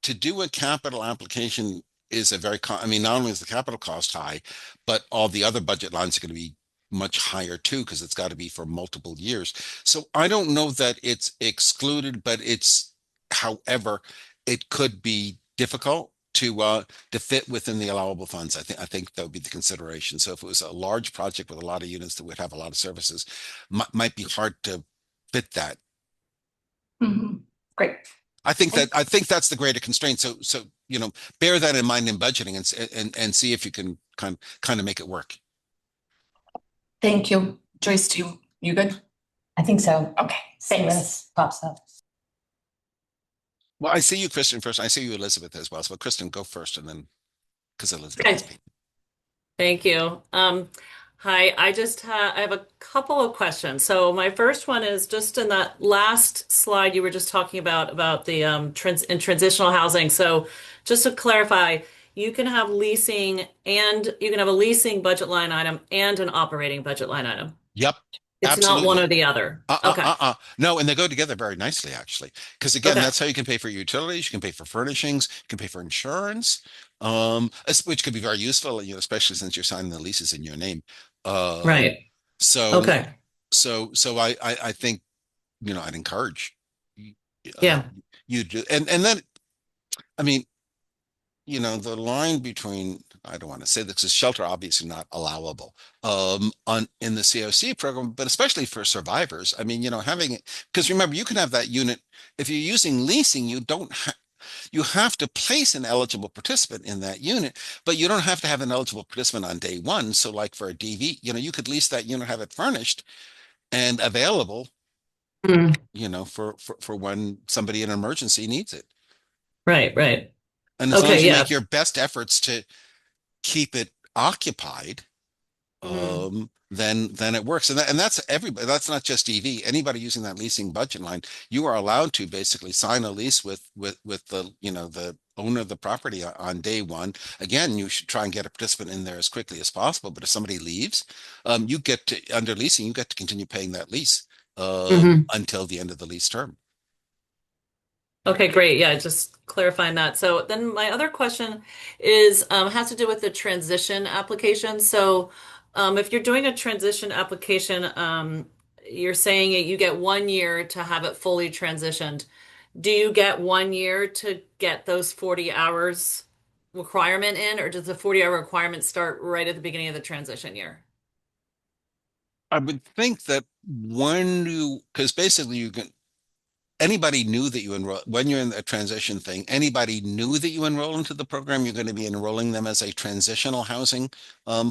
to do a capital application is I mean, not only is the capital cost high, but all the other budget lines are going to be much higher too, because it's got to be for multiple years. So I don't know that it's excluded, but however, it could be difficult to fit within the allowable funds. I think that would be the consideration. So if it was a large project with a lot of units that would have a lot of services, might be hard to fit that. Mhm. Great. I think that's the greater constraint. So bear that in mind in budgeting and see if you can kind of make it work. Thank you. Joyce, you good? I think so. Okay, See when thanks. it pops up. Well, I see you, Kristen, first. I see you, Elizabeth, as well. So Kristen, go first, and then because Elizabeth Okay. has me. Thank you. Hi, I have a couple of questions. So my first one is just in that last slide you were just talking about the in transitional housing. So just to clarify, you can have leasing and you can have a leasing budget line item and an operating budget line item. Yep. It's not one Absolutely. or the other. Okay. No, and they go together very nicely, actually. Because again, Okay. that's how you can pay for utilities, you can pay for furnishings, you can pay for insurance, which could be very useful, especially since you're signing the leases in your name. Um, Right. so, Okay. so I think, I'd encourage uh, Yeah. you to, and then, I mean, the line between, I don't want to say this, is shelter obviously not allowable on in the COC program, but especially for survivors. I mean, having it, because remember, you can have that unit if you're using leasing, you have to place an eligible participant in that unit, but you don't have to have an eligible participant on day one. So like for a DV, you could lease that unit, have it furnished and available, Mm. for when somebody in an emergency needs it. Right. Right. And as long as Okay. you Yeah. make your best efforts to keep it occupied, Mhm. then it works. And that's everybody. That's not just EV. Anybody using that leasing budget line, you are allowed to basically sign a lease with the owner of the property on day one. Again, you should try and get a participant in there as quickly as possible. But if somebody leaves, you get to under leasing, you get to continue paying that lease Mhm. until the end of the lease term. Okay, great. Yeah, just clarifying that. So then my other question is has to do with the transition application. So if you're doing a transition application, you're saying you get 1 year to have it fully transitioned. Do you get 1 year to get those 40 hours requirement in, or does the 40-hour requirement start right at the beginning of the transition year? I would think that because basically you can anybody knew that you enroll when you're in a transition thing, anybody knew that you enroll into the program, you're going to be enrolling them as a transitional housing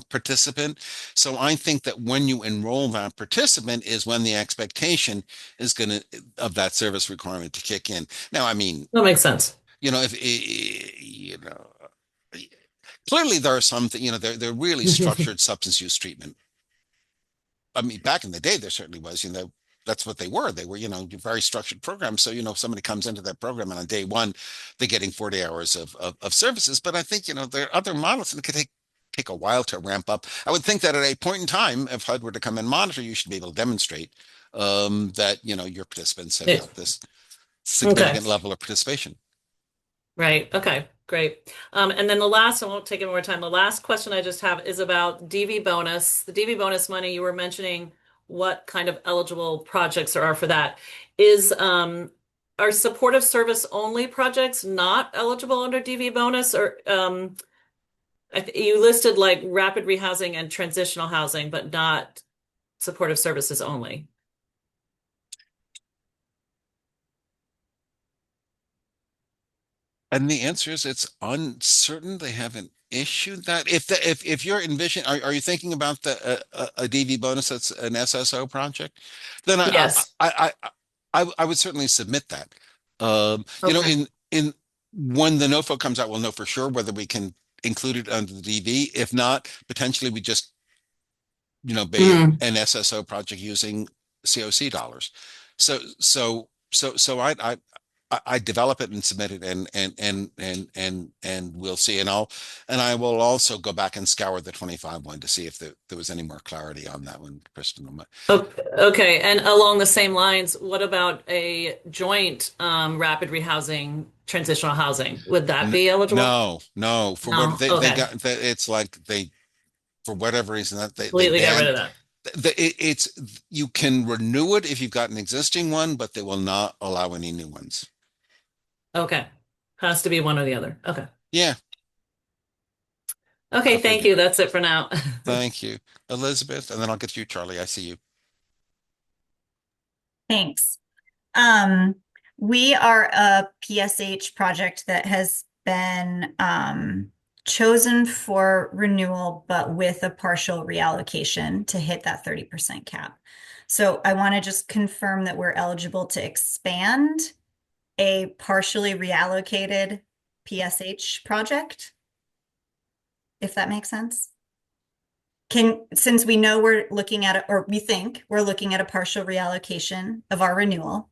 participant. So I think that when you enroll that participant is when the expectation is going to of that service requirement to kick in. Now, I mean, That makes sense. if clearly there are some they're really structured substance use treatment. I mean, back in the day, there certainly was, that's what they were. They were, very structured programs. So, if somebody comes into that program and on day one, they're getting 40 hours of services. But I think, there are other models and it could take a while to ramp up. I would think that at a point in time, if HUD were to come and monitor, you should be able to demonstrate that, your participants have Yeah. got this Okay. significant level of participation. Right. Okay. Great. And then the last, I won't take any more time. The last question I just have is about DV bonus. The DV bonus money, you were mentioning what kind of eligible projects there are for that. Are supportive service only projects not eligible under DV bonus, or you listed like rapid rehousing and transitional housing, but not supportive services only? And the answer is it's uncertain. They haven't issued that. If you're are you thinking about a DV bonus that's an SSO project? Then Yes. I would certainly submit that. Okay. In when the NOFO comes out, we'll know for sure whether we can include it under the DV. If not, potentially we just be Mhm. an SSO project using COC dollars. So I develop it and submit it and we'll see. And I will also go back and scour the 25 one to see if there was any more clarity on that one, Kristen. Okay, and along the same lines, what about a joint rapid rehousing, transitional housing? Would that be eligible? No. For what No. they Okay. got, it's like for whatever reason that they Completely get rid banned of that. it's you can renew it if you've got an existing one, but they will not allow any new ones. Okay. Has to be one or the other. Okay. Yeah, Okay, go thank figure. you. That's it for now. Thank you, Elizabeth, and then I'll get to you, Charlie. I see you. Thanks. Um, we are a PSH project that has been chosen for renewal, but with a partial reallocation to hit that 30% cap. So I want to just confirm that we're eligible to expand a partially reallocated PSH project, if that makes sense. Since we know we're looking at it, or we think we're looking at a partial reallocation of our renewal,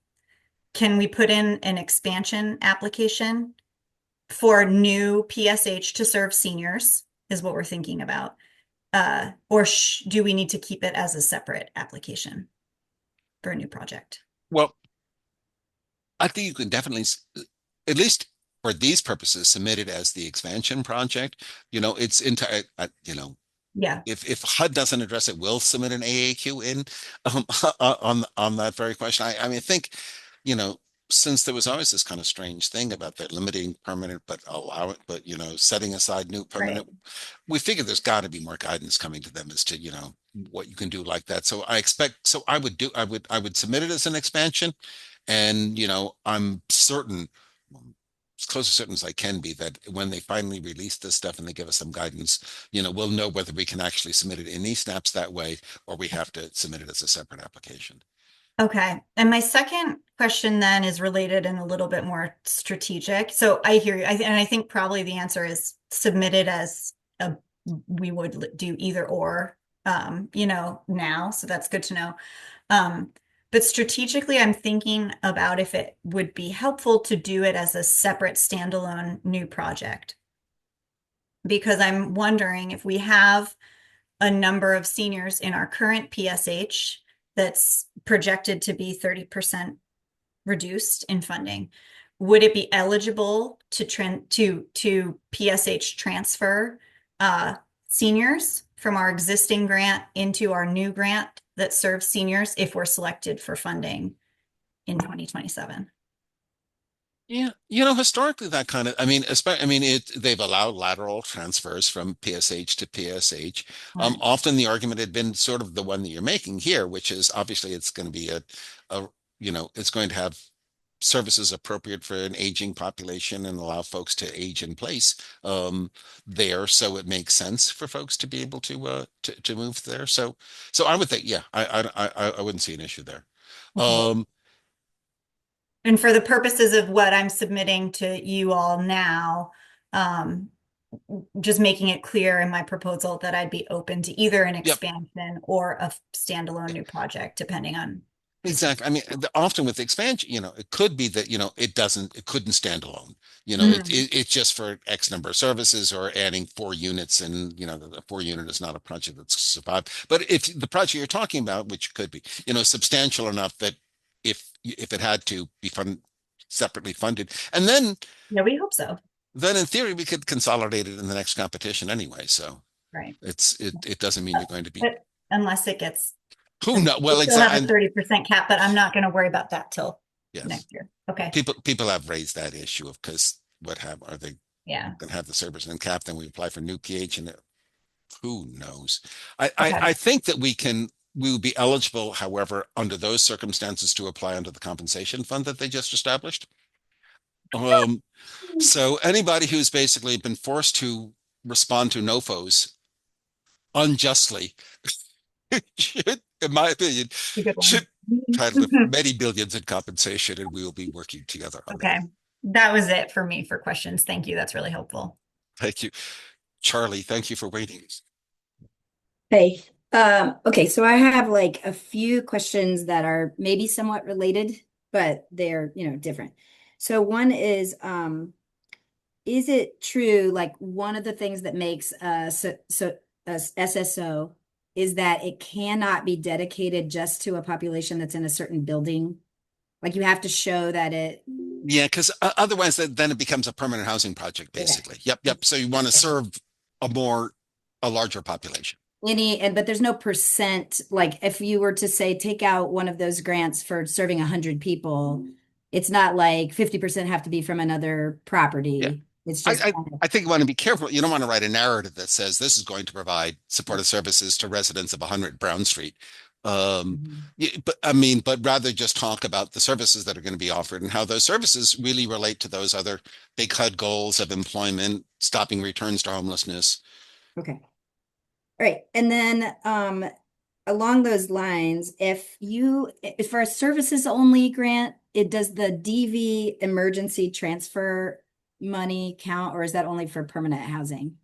can we put in an expansion application for new PSH to serve seniors is what we're thinking about. or do we need to keep it as a separate application for a new project? Well, I think you can definitely, at least for these purposes, submit it as the expansion project. It's entire, Yeah, if HUD doesn't address it, we'll submit an AAQ in um, on that very question. I mean, I think, you know, since there was always this kind of strange thing about that limiting permanent, but allow it, but setting aside new permanent, we figured there's got to be more guidance coming to them as to, what you can do like that. So I would submit it as an expansion. And, I'm certain, as close to certain as I can be, that when they finally release this stuff and they give us some guidance, we'll know whether we can actually submit it in eSnaps that way, or we have to submit it as a separate application. Okay. And my second question then is related and a little bit more strategic. So I hear you. And I think probably the answer is submitted as we would do either or, now. So that's good to know. But strategically, I'm thinking about if it would be helpful to do it as a separate standalone new project. Because I'm wondering if we have a number of seniors in our current PSH that's projected to be 30% reduced in funding, would it be eligible to PSH transfer seniors from our existing grant into our new grant that serves seniors if we're selected for funding in 2027? Yeah, historically that kind of, they've allowed lateral transfers from PSH to PSH. Right. Often the argument had been sort of the one that you're making here, which is obviously it's going to be it's going to have services appropriate for an aging population and allow folks to age in place there. So it makes sense for folks to be able to move there. So I would think, yeah, I wouldn't see an issue there. Okay. And for the purposes of what I'm submitting to you all now, just making it clear in my proposal that I'd be open to either an Yep. expansion or a standalone new project, depending on. Exactly. I mean, often with expansion, it could be that, it couldn't stand alone. It's just for X number of services or adding 4 units, and, the 4 unit is not a project that's survived. But if the project you're talking about, which could be, substantial enough that if it had to be separately funded, and then Yeah, we hope so. then in theory we could consolidate it in the next competition anyway. So Right. it doesn't mean you're going to be But unless it gets, who knows. Well, we still have a exactly. 30% cap, but I'm not going to worry about that till Yes. next year. Okay. People have raised that issue of, because are they Yeah. going to have the servers and cap? Then we apply for new PH, and who knows? Okay. I think that we will be eligible, however, under those circumstances, to apply under the compensation fund that they just established. So anybody who's basically been forced to respond to NOFOs unjustly should, in my opinion, Good one. should title many billions in compensation, and we will be working together on Okay. That was it for me for questions. Thank you. That's really helpful. Thank you. Charlie, thank you for waiting. Hey, okay, so I have like a few questions that are maybe somewhat related, but they're, different. So one is it true, like one of the things that makes a SSO is that it cannot be dedicated just to a population that's in a certain building? Like you have to show that it. Yeah, because otherwise then it becomes a permanent housing project, basically. Yep. So you want to serve a larger population. But there's no percent, like if you were to say, take out one of those grants for serving 100 people, it's not like 50% have to be from another property. Yeah. It's just. I think you want to be careful. You don't want to write a narrative that says this is going to provide supportive services to residents of 100 Brown Street. But rather just talk about the services that are going to be offered and how those services really relate to those other big HUD goals of employment, stopping returns to homelessness. Okay. All right. And then along those lines, if for a services only grant, does the DV emergency transfer money count, or is that only for permanent housing?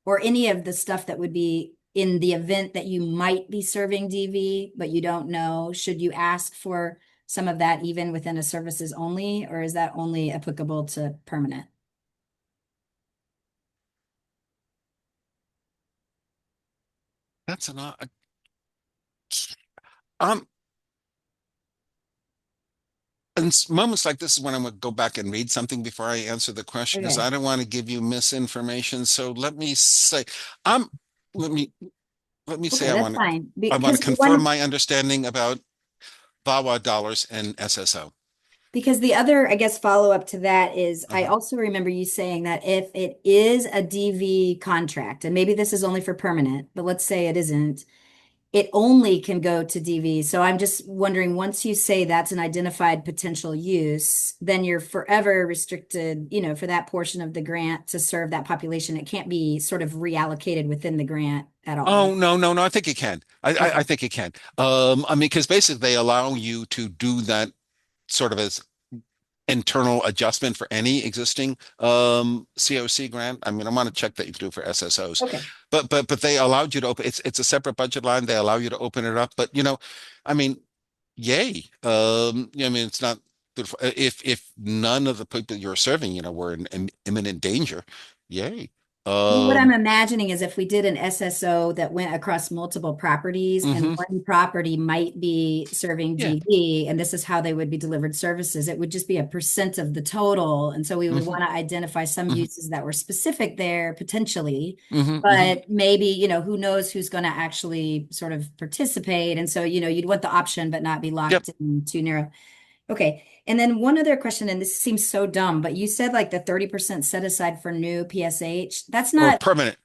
Or any of the stuff that would be in the event that you might be serving DV, but you don't know, should you ask for some of that even within a services only, or is that only applicable to permanent? That's an um in moments like this is when I'm gonna go back and read something before I answer the question, because Okay. I don't want to give you misinformation. So let me say, I'm let me let me say Okay, that's fine. I want to Because the confirm one, my understanding about VAWA dollars and SSO. because the other, I guess, follow-up to that is I Uh-huh. also remember you saying that if it is a DV contract, and maybe this is only for permanent, but let's say it isn't, it only can go to DV. So I'm just wondering, once you say that's an identified potential use, then you're forever restricted, for that portion of the grant to serve that population. It can't be sort of reallocated within the grant at all. Oh, no, no, no. I think it can. I Okay. think it can. I mean, because basically they allow you to do that sort of as internal adjustment for any existing COC grant. I mean, I want to check that you do for SSOs, Okay. but they allowed you to open. It's a separate budget line. They allow you to open it up. But I mean, yay. I mean, it's not good for, if none of the people you're serving, were in imminent danger. Yay. Well, what I'm Um, imagining is if we did an SSO that went across multiple properties and mhm. one property might be serving Yeah. DV, and this is how they would be delivered services, it would just be a percent of the total. And so we would Hmm. want to identify some Hmm. uses that were specific there potentially, Hmm. Hmm. but maybe, who knows who's going to actually sort of participate. And so, you'd want the option, but not be Yep. locked in too narrow. Okay. And then one other question, and this seems so dumb, but you said like the 30% set aside for new PSH. That's Or not, permanent.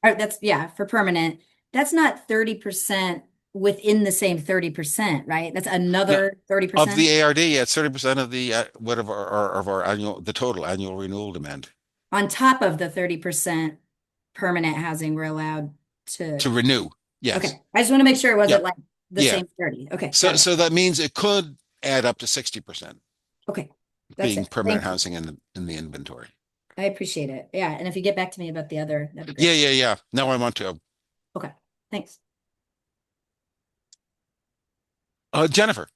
or that's, yeah, for permanent. That's not 30% within the same 30%, right? That's No, another of 30% the ARD, yeah, it's 30% of the whatever of our annual, the total annual renewal demand on top of the 30% permanent housing we're allowed to to. renew. Yes. Okay. I just want to make sure it wasn't Yep. like the Yeah. same 30. Okay. So Got it. so that means it could add up to 60% Okay. That's being it. permanent Thank you. housing in the inventory. I appreciate it. Yeah. And if you get back to me about the other, that'd be Yeah, great. yeah, yeah. Now I want to. Okay. Thanks. Jennifer.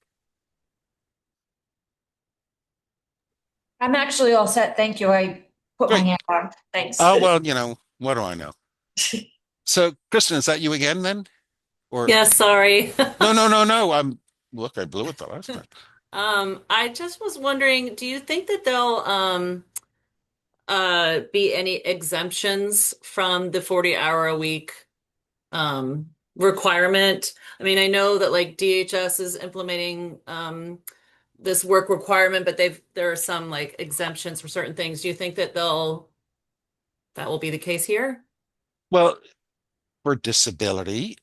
I'm actually all set. Thank you. I put my Great. hand on. Thanks. Oh, well, what do I know? So, Kristen, is that you again then? Or Yeah, sorry. no, no, no, no. Look, I blew it the last time. I just was wondering, do you think that there'll be any exemptions from the 40-hour a week requirement? I mean, I know that like DHS is implementing this work requirement, but there are some like exemptions for certain things. Do you think that that will be the case here? Well, for disability,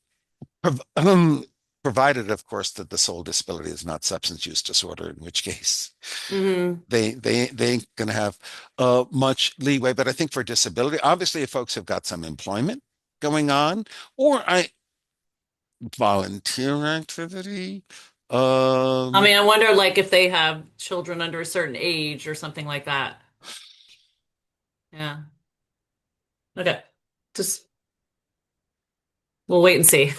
provided, of course, that the sole disability is not substance use disorder, in which case Hmm. they ain't gonna have much leeway. But I think for disability, obviously, if folks have got some employment going on, or I volunteer activity, I um, mean, I wonder like if they have children under a certain age or something like that. Yeah. Okay. Just we'll wait and see.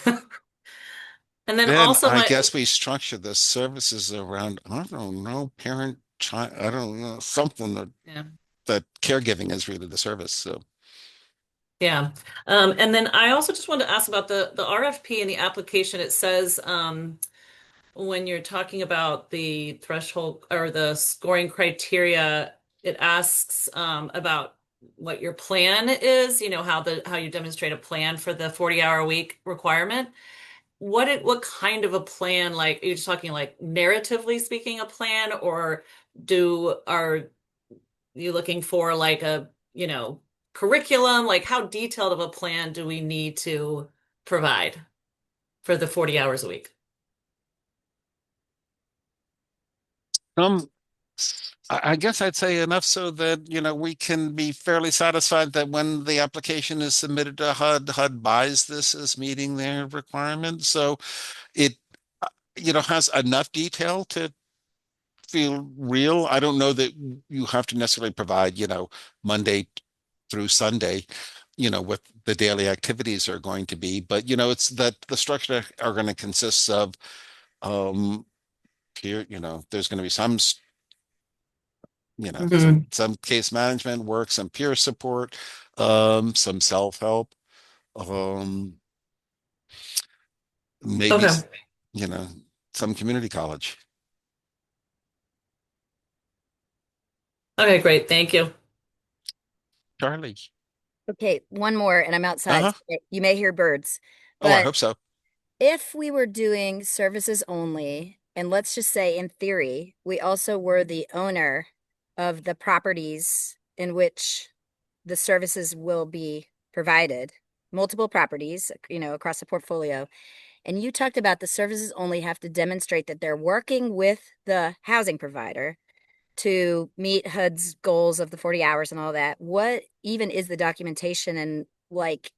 And then then also I my guess we structure the services around, I don't know, parent, child, I don't know, something yeah. that caregiving is really the service. So. Yeah. And then I also just wanted to ask about the RFP and the application. It says when you're talking about the threshold or the scoring criteria, it asks about what your plan is, how you demonstrate a plan for the 40-hour a week requirement. What kind of a plan, like, are you just talking like narratively speaking a plan, or are you looking for like curriculum? Like how detailed of a plan do we need to provide for the 40 hours a week? Um, I guess I'd say enough so that, we can be fairly satisfied that when the application is submitted to HUD, HUD buys this as meeting their requirements. So it, has enough detail to feel real. I don't know that you have to necessarily provide, Monday through Sunday, what the daily activities are going to be, but, it's that the structure are going to consist of, um, peer, there's going to be Hmm. some case management work, some peer support, some self-help. Um, maybe, Okay. you know, some community college. Okay, great. Thank you. Charlie. Okay, one more, and I'm outside. Uh-huh. So you may hear birds, Oh, I but hope so. if we were doing services only, and let's just say in theory, we also were the owner of the properties in which the services will be provided, multiple properties, across the portfolio. And you talked about the services only have to demonstrate that they're working with the housing provider to meet HUD's goals of the 40 hours and all that. What even is the documentation? And like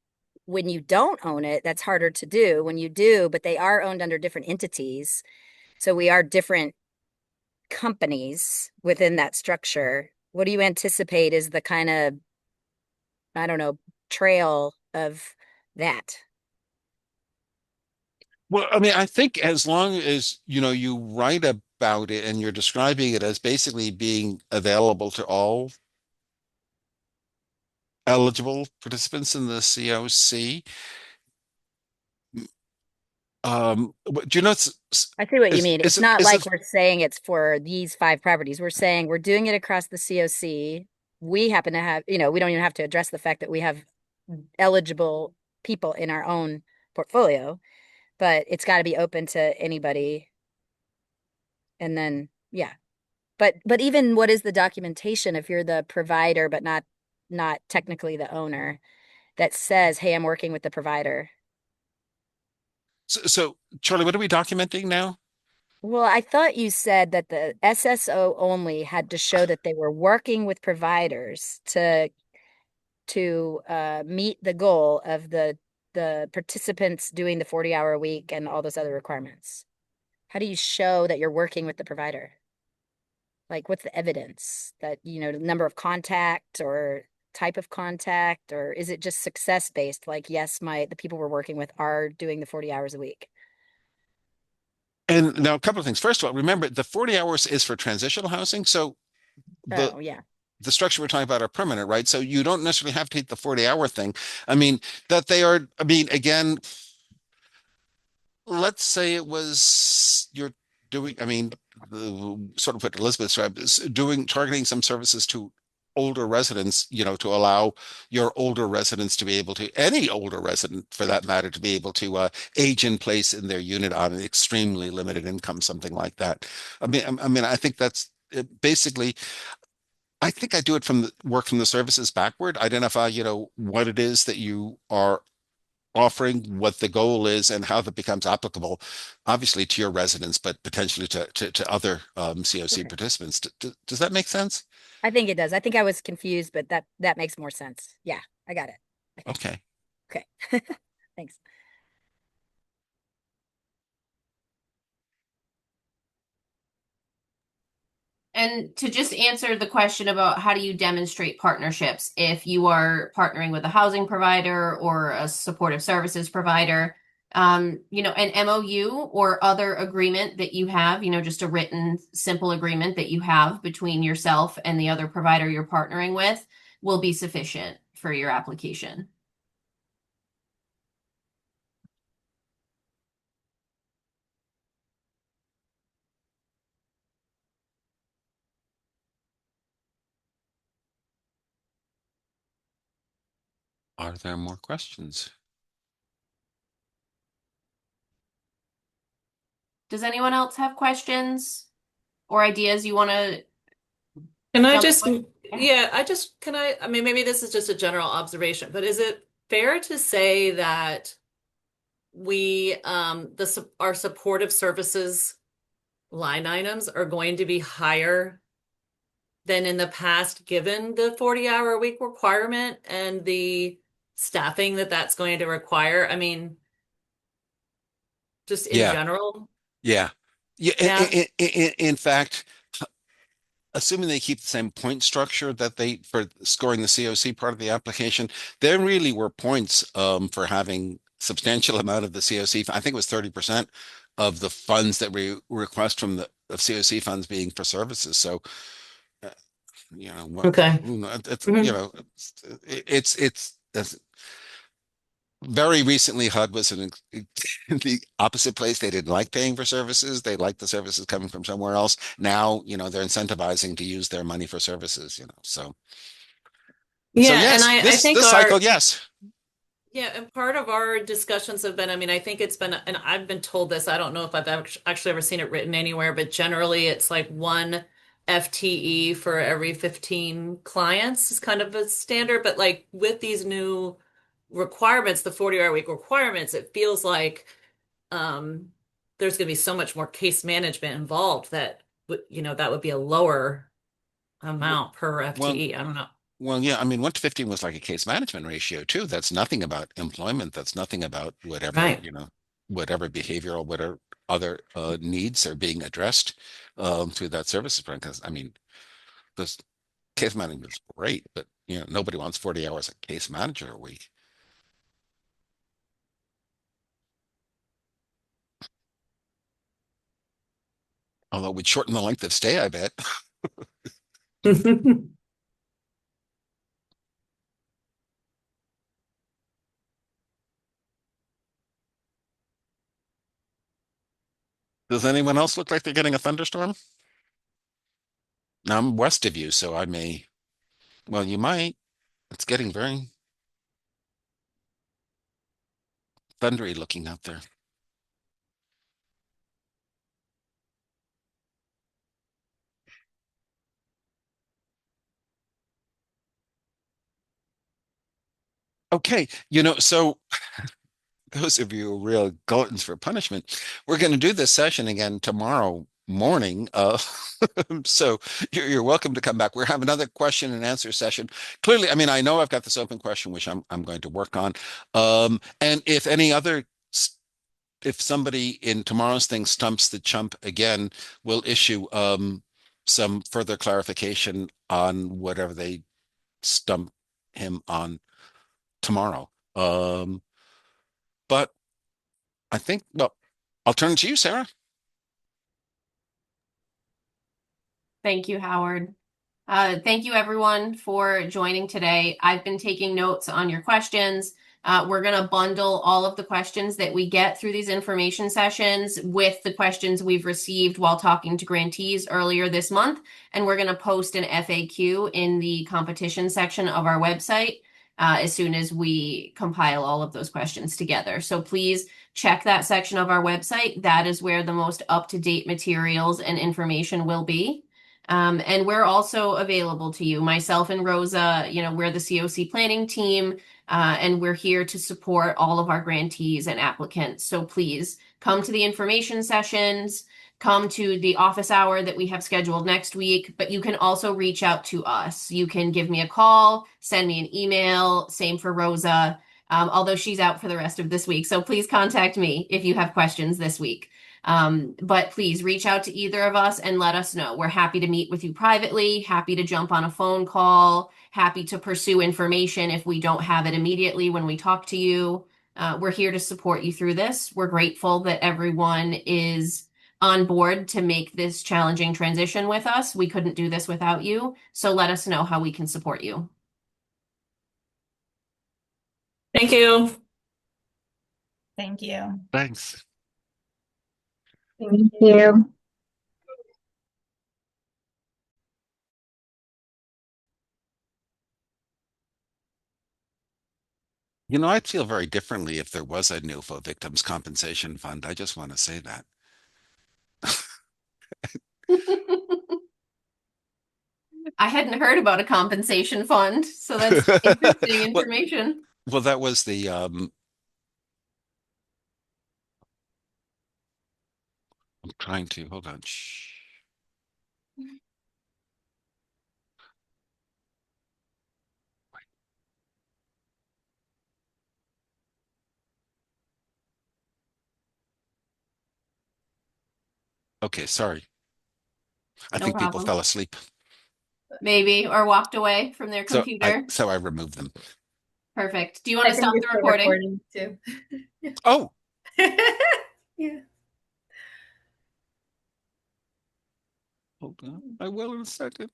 when you don't own it, that's harder to do. When you do, but they are owned under different entities. So we are different companies within that structure. What do you anticipate is the kind of, I don't know, trail of that? Well, I mean, I think as long as, you write about it and you're describing it as basically being available to all eligible participants in the COC, do you know, I see what you is, mean. is It's it, not is like it, we're saying it's for these 5 properties. We're saying we're doing it across the COC. We happen to have, we don't even have to address the fact that we have eligible people in our own portfolio, but it's got to be open to anybody. And then, yeah. But even what is the documentation if you're the provider but not technically the owner that says, "Hey, I'm working with the provider." so Charlie, what are we documenting now? Well, I thought you said that the SSO only had to show that they were working with providers to meet the goal of the participants doing the 40-hour a week and all those other requirements. How do you show that you're working with the provider? Like, what's the evidence that, the number of contact or type of contact, or is it just success based? Like, yes, the people we're working with are doing the 40 hours a week. And now a couple of things. First of all, remember the 40 hours is for transitional housing. So the Oh, yeah. the structure we're talking about are permanent, right? So you don't necessarily have to hit the 40-hour thing. I mean, that they are, I mean, again, let's say it was you're doing, I mean, sort of what Elizabeth described is targeting some services to older residents, to allow your older residents to be able to, any older resident for that matter, to be able to age in place in their unit on an extremely limited income, something like that. I mean, I think that's basically, I think I do it from the work from the services backward, identify, what it is that you are offering, what the goal is, and how that becomes applicable, obviously to your residents, but potentially to other COC Okay. participants. Does that make sense? I think it does. I think I was confused, but that makes more sense. Yeah, I got it. I think. Okay. Okay. Thanks. And to just answer the question about how do you demonstrate partnerships if you are partnering with a housing provider or a supportive services provider, an MOU or other agreement that you have, just a written, simple agreement that you have between yourself and the other provider you're partnering with will be sufficient for your application. Are there more questions? Does anyone else have questions or ideas you want to Can I jump just, in? yeah, I mean, maybe this is just a general observation, but is it fair to say that our supportive services line items are going to be higher than in the past, given the 40-hour a week requirement and the staffing that's going to require? I mean, just in Yeah. general. Yeah. Yeah. Yeah. In fact, assuming they keep the same point structure that they for scoring the COC part of the application, there really were points for having substantial amount of the COC. I think it was 30% of the funds that we request from the of COC funds being for services. So, uh, what, Okay. it's, Mhm. it's very recently, HUD was in the opposite place. They didn't like paying for services. They liked the services coming from somewhere else. Now, they're incentivizing to use their money for services, so. So Yeah, and yes, I this think this cycle, yes. yeah, and part of our discussions have been, I mean, I think it's been, and I've been told this, I don't know if I've actually ever seen it written anywhere, but generally it's like one FTE for every 15 clients is kind of a standard. But like with these new requirements, the 40-hour week requirements, it feels like there's going to be so much more case management involved that, that would be a lower amount per Well, FTE. I don't know. well, yeah, I mean, 1 to 15 was like a case management ratio too. That's nothing about employment. That's nothing about whatever, Right. whatever behavioral, whatever other needs are being addressed through that services program. Because I mean, this case management is great, but nobody wants 40 hours a case manager a week. Although it would shorten the length of stay, I bet. Does anyone else look like they're getting a thunderstorm? Now I'm west of you, so I may. Well, you might. It's getting very thundery looking out there. Okay, so those of you who are real gluttons for punishment, we're going to do this session again tomorrow morning. So you're welcome to come back. We're having another question and answer session. Clearly, I mean, I know I've got this open question, which I'm going to work on. And if any other, if somebody in tomorrow's thing stumps the chump again, we'll issue some further clarification on whatever they stump him on tomorrow. But I think, well, I'll turn it to you, Sarah. Thank you, Howard. Thank you everyone for joining today. I've been taking notes on your questions. We're going to bundle all of the questions that we get through these information sessions with the questions we've received while talking to grantees earlier this month. And we're going to post an FAQ in the competition section of our website as soon as we compile all of those questions together. So please check that section of our website. That is where the most up-to-date materials and information will be. And we're also available to you, myself and Rosa, we're the COC planning team, and we're here to support all of our grantees and applicants. So please come to the information sessions, come to the office hour that we have scheduled next week, but you can also reach out to us. You can give me a call, send me an email, same for Rosa, although she's out for the rest of this week. So please contact me if you have questions this week. But please reach out to either of us and let us know. We're happy to meet with you privately, happy to jump on a phone call, happy to pursue information if we don't have it immediately when we talk to you. We're here to support you through this. We're grateful that everyone is on board to make this challenging transition with us. We couldn't do this without you. So let us know how we can support you. Thank you. Thank you. Thanks. Thank you. I'd feel very differently if there was a NOFO Victims Compensation Fund. I just want to say that. I hadn't heard about a compensation fund, so that's interesting Well, information. well, that was the I'm trying to hold on. Shh. Okay, sorry. I No think people problem. fell asleep. Maybe, or walked away from their computer. So I removed them. Perfect. Do you want to I think stop it's the recording? too. Oh, Yeah. hold on. I will in a second.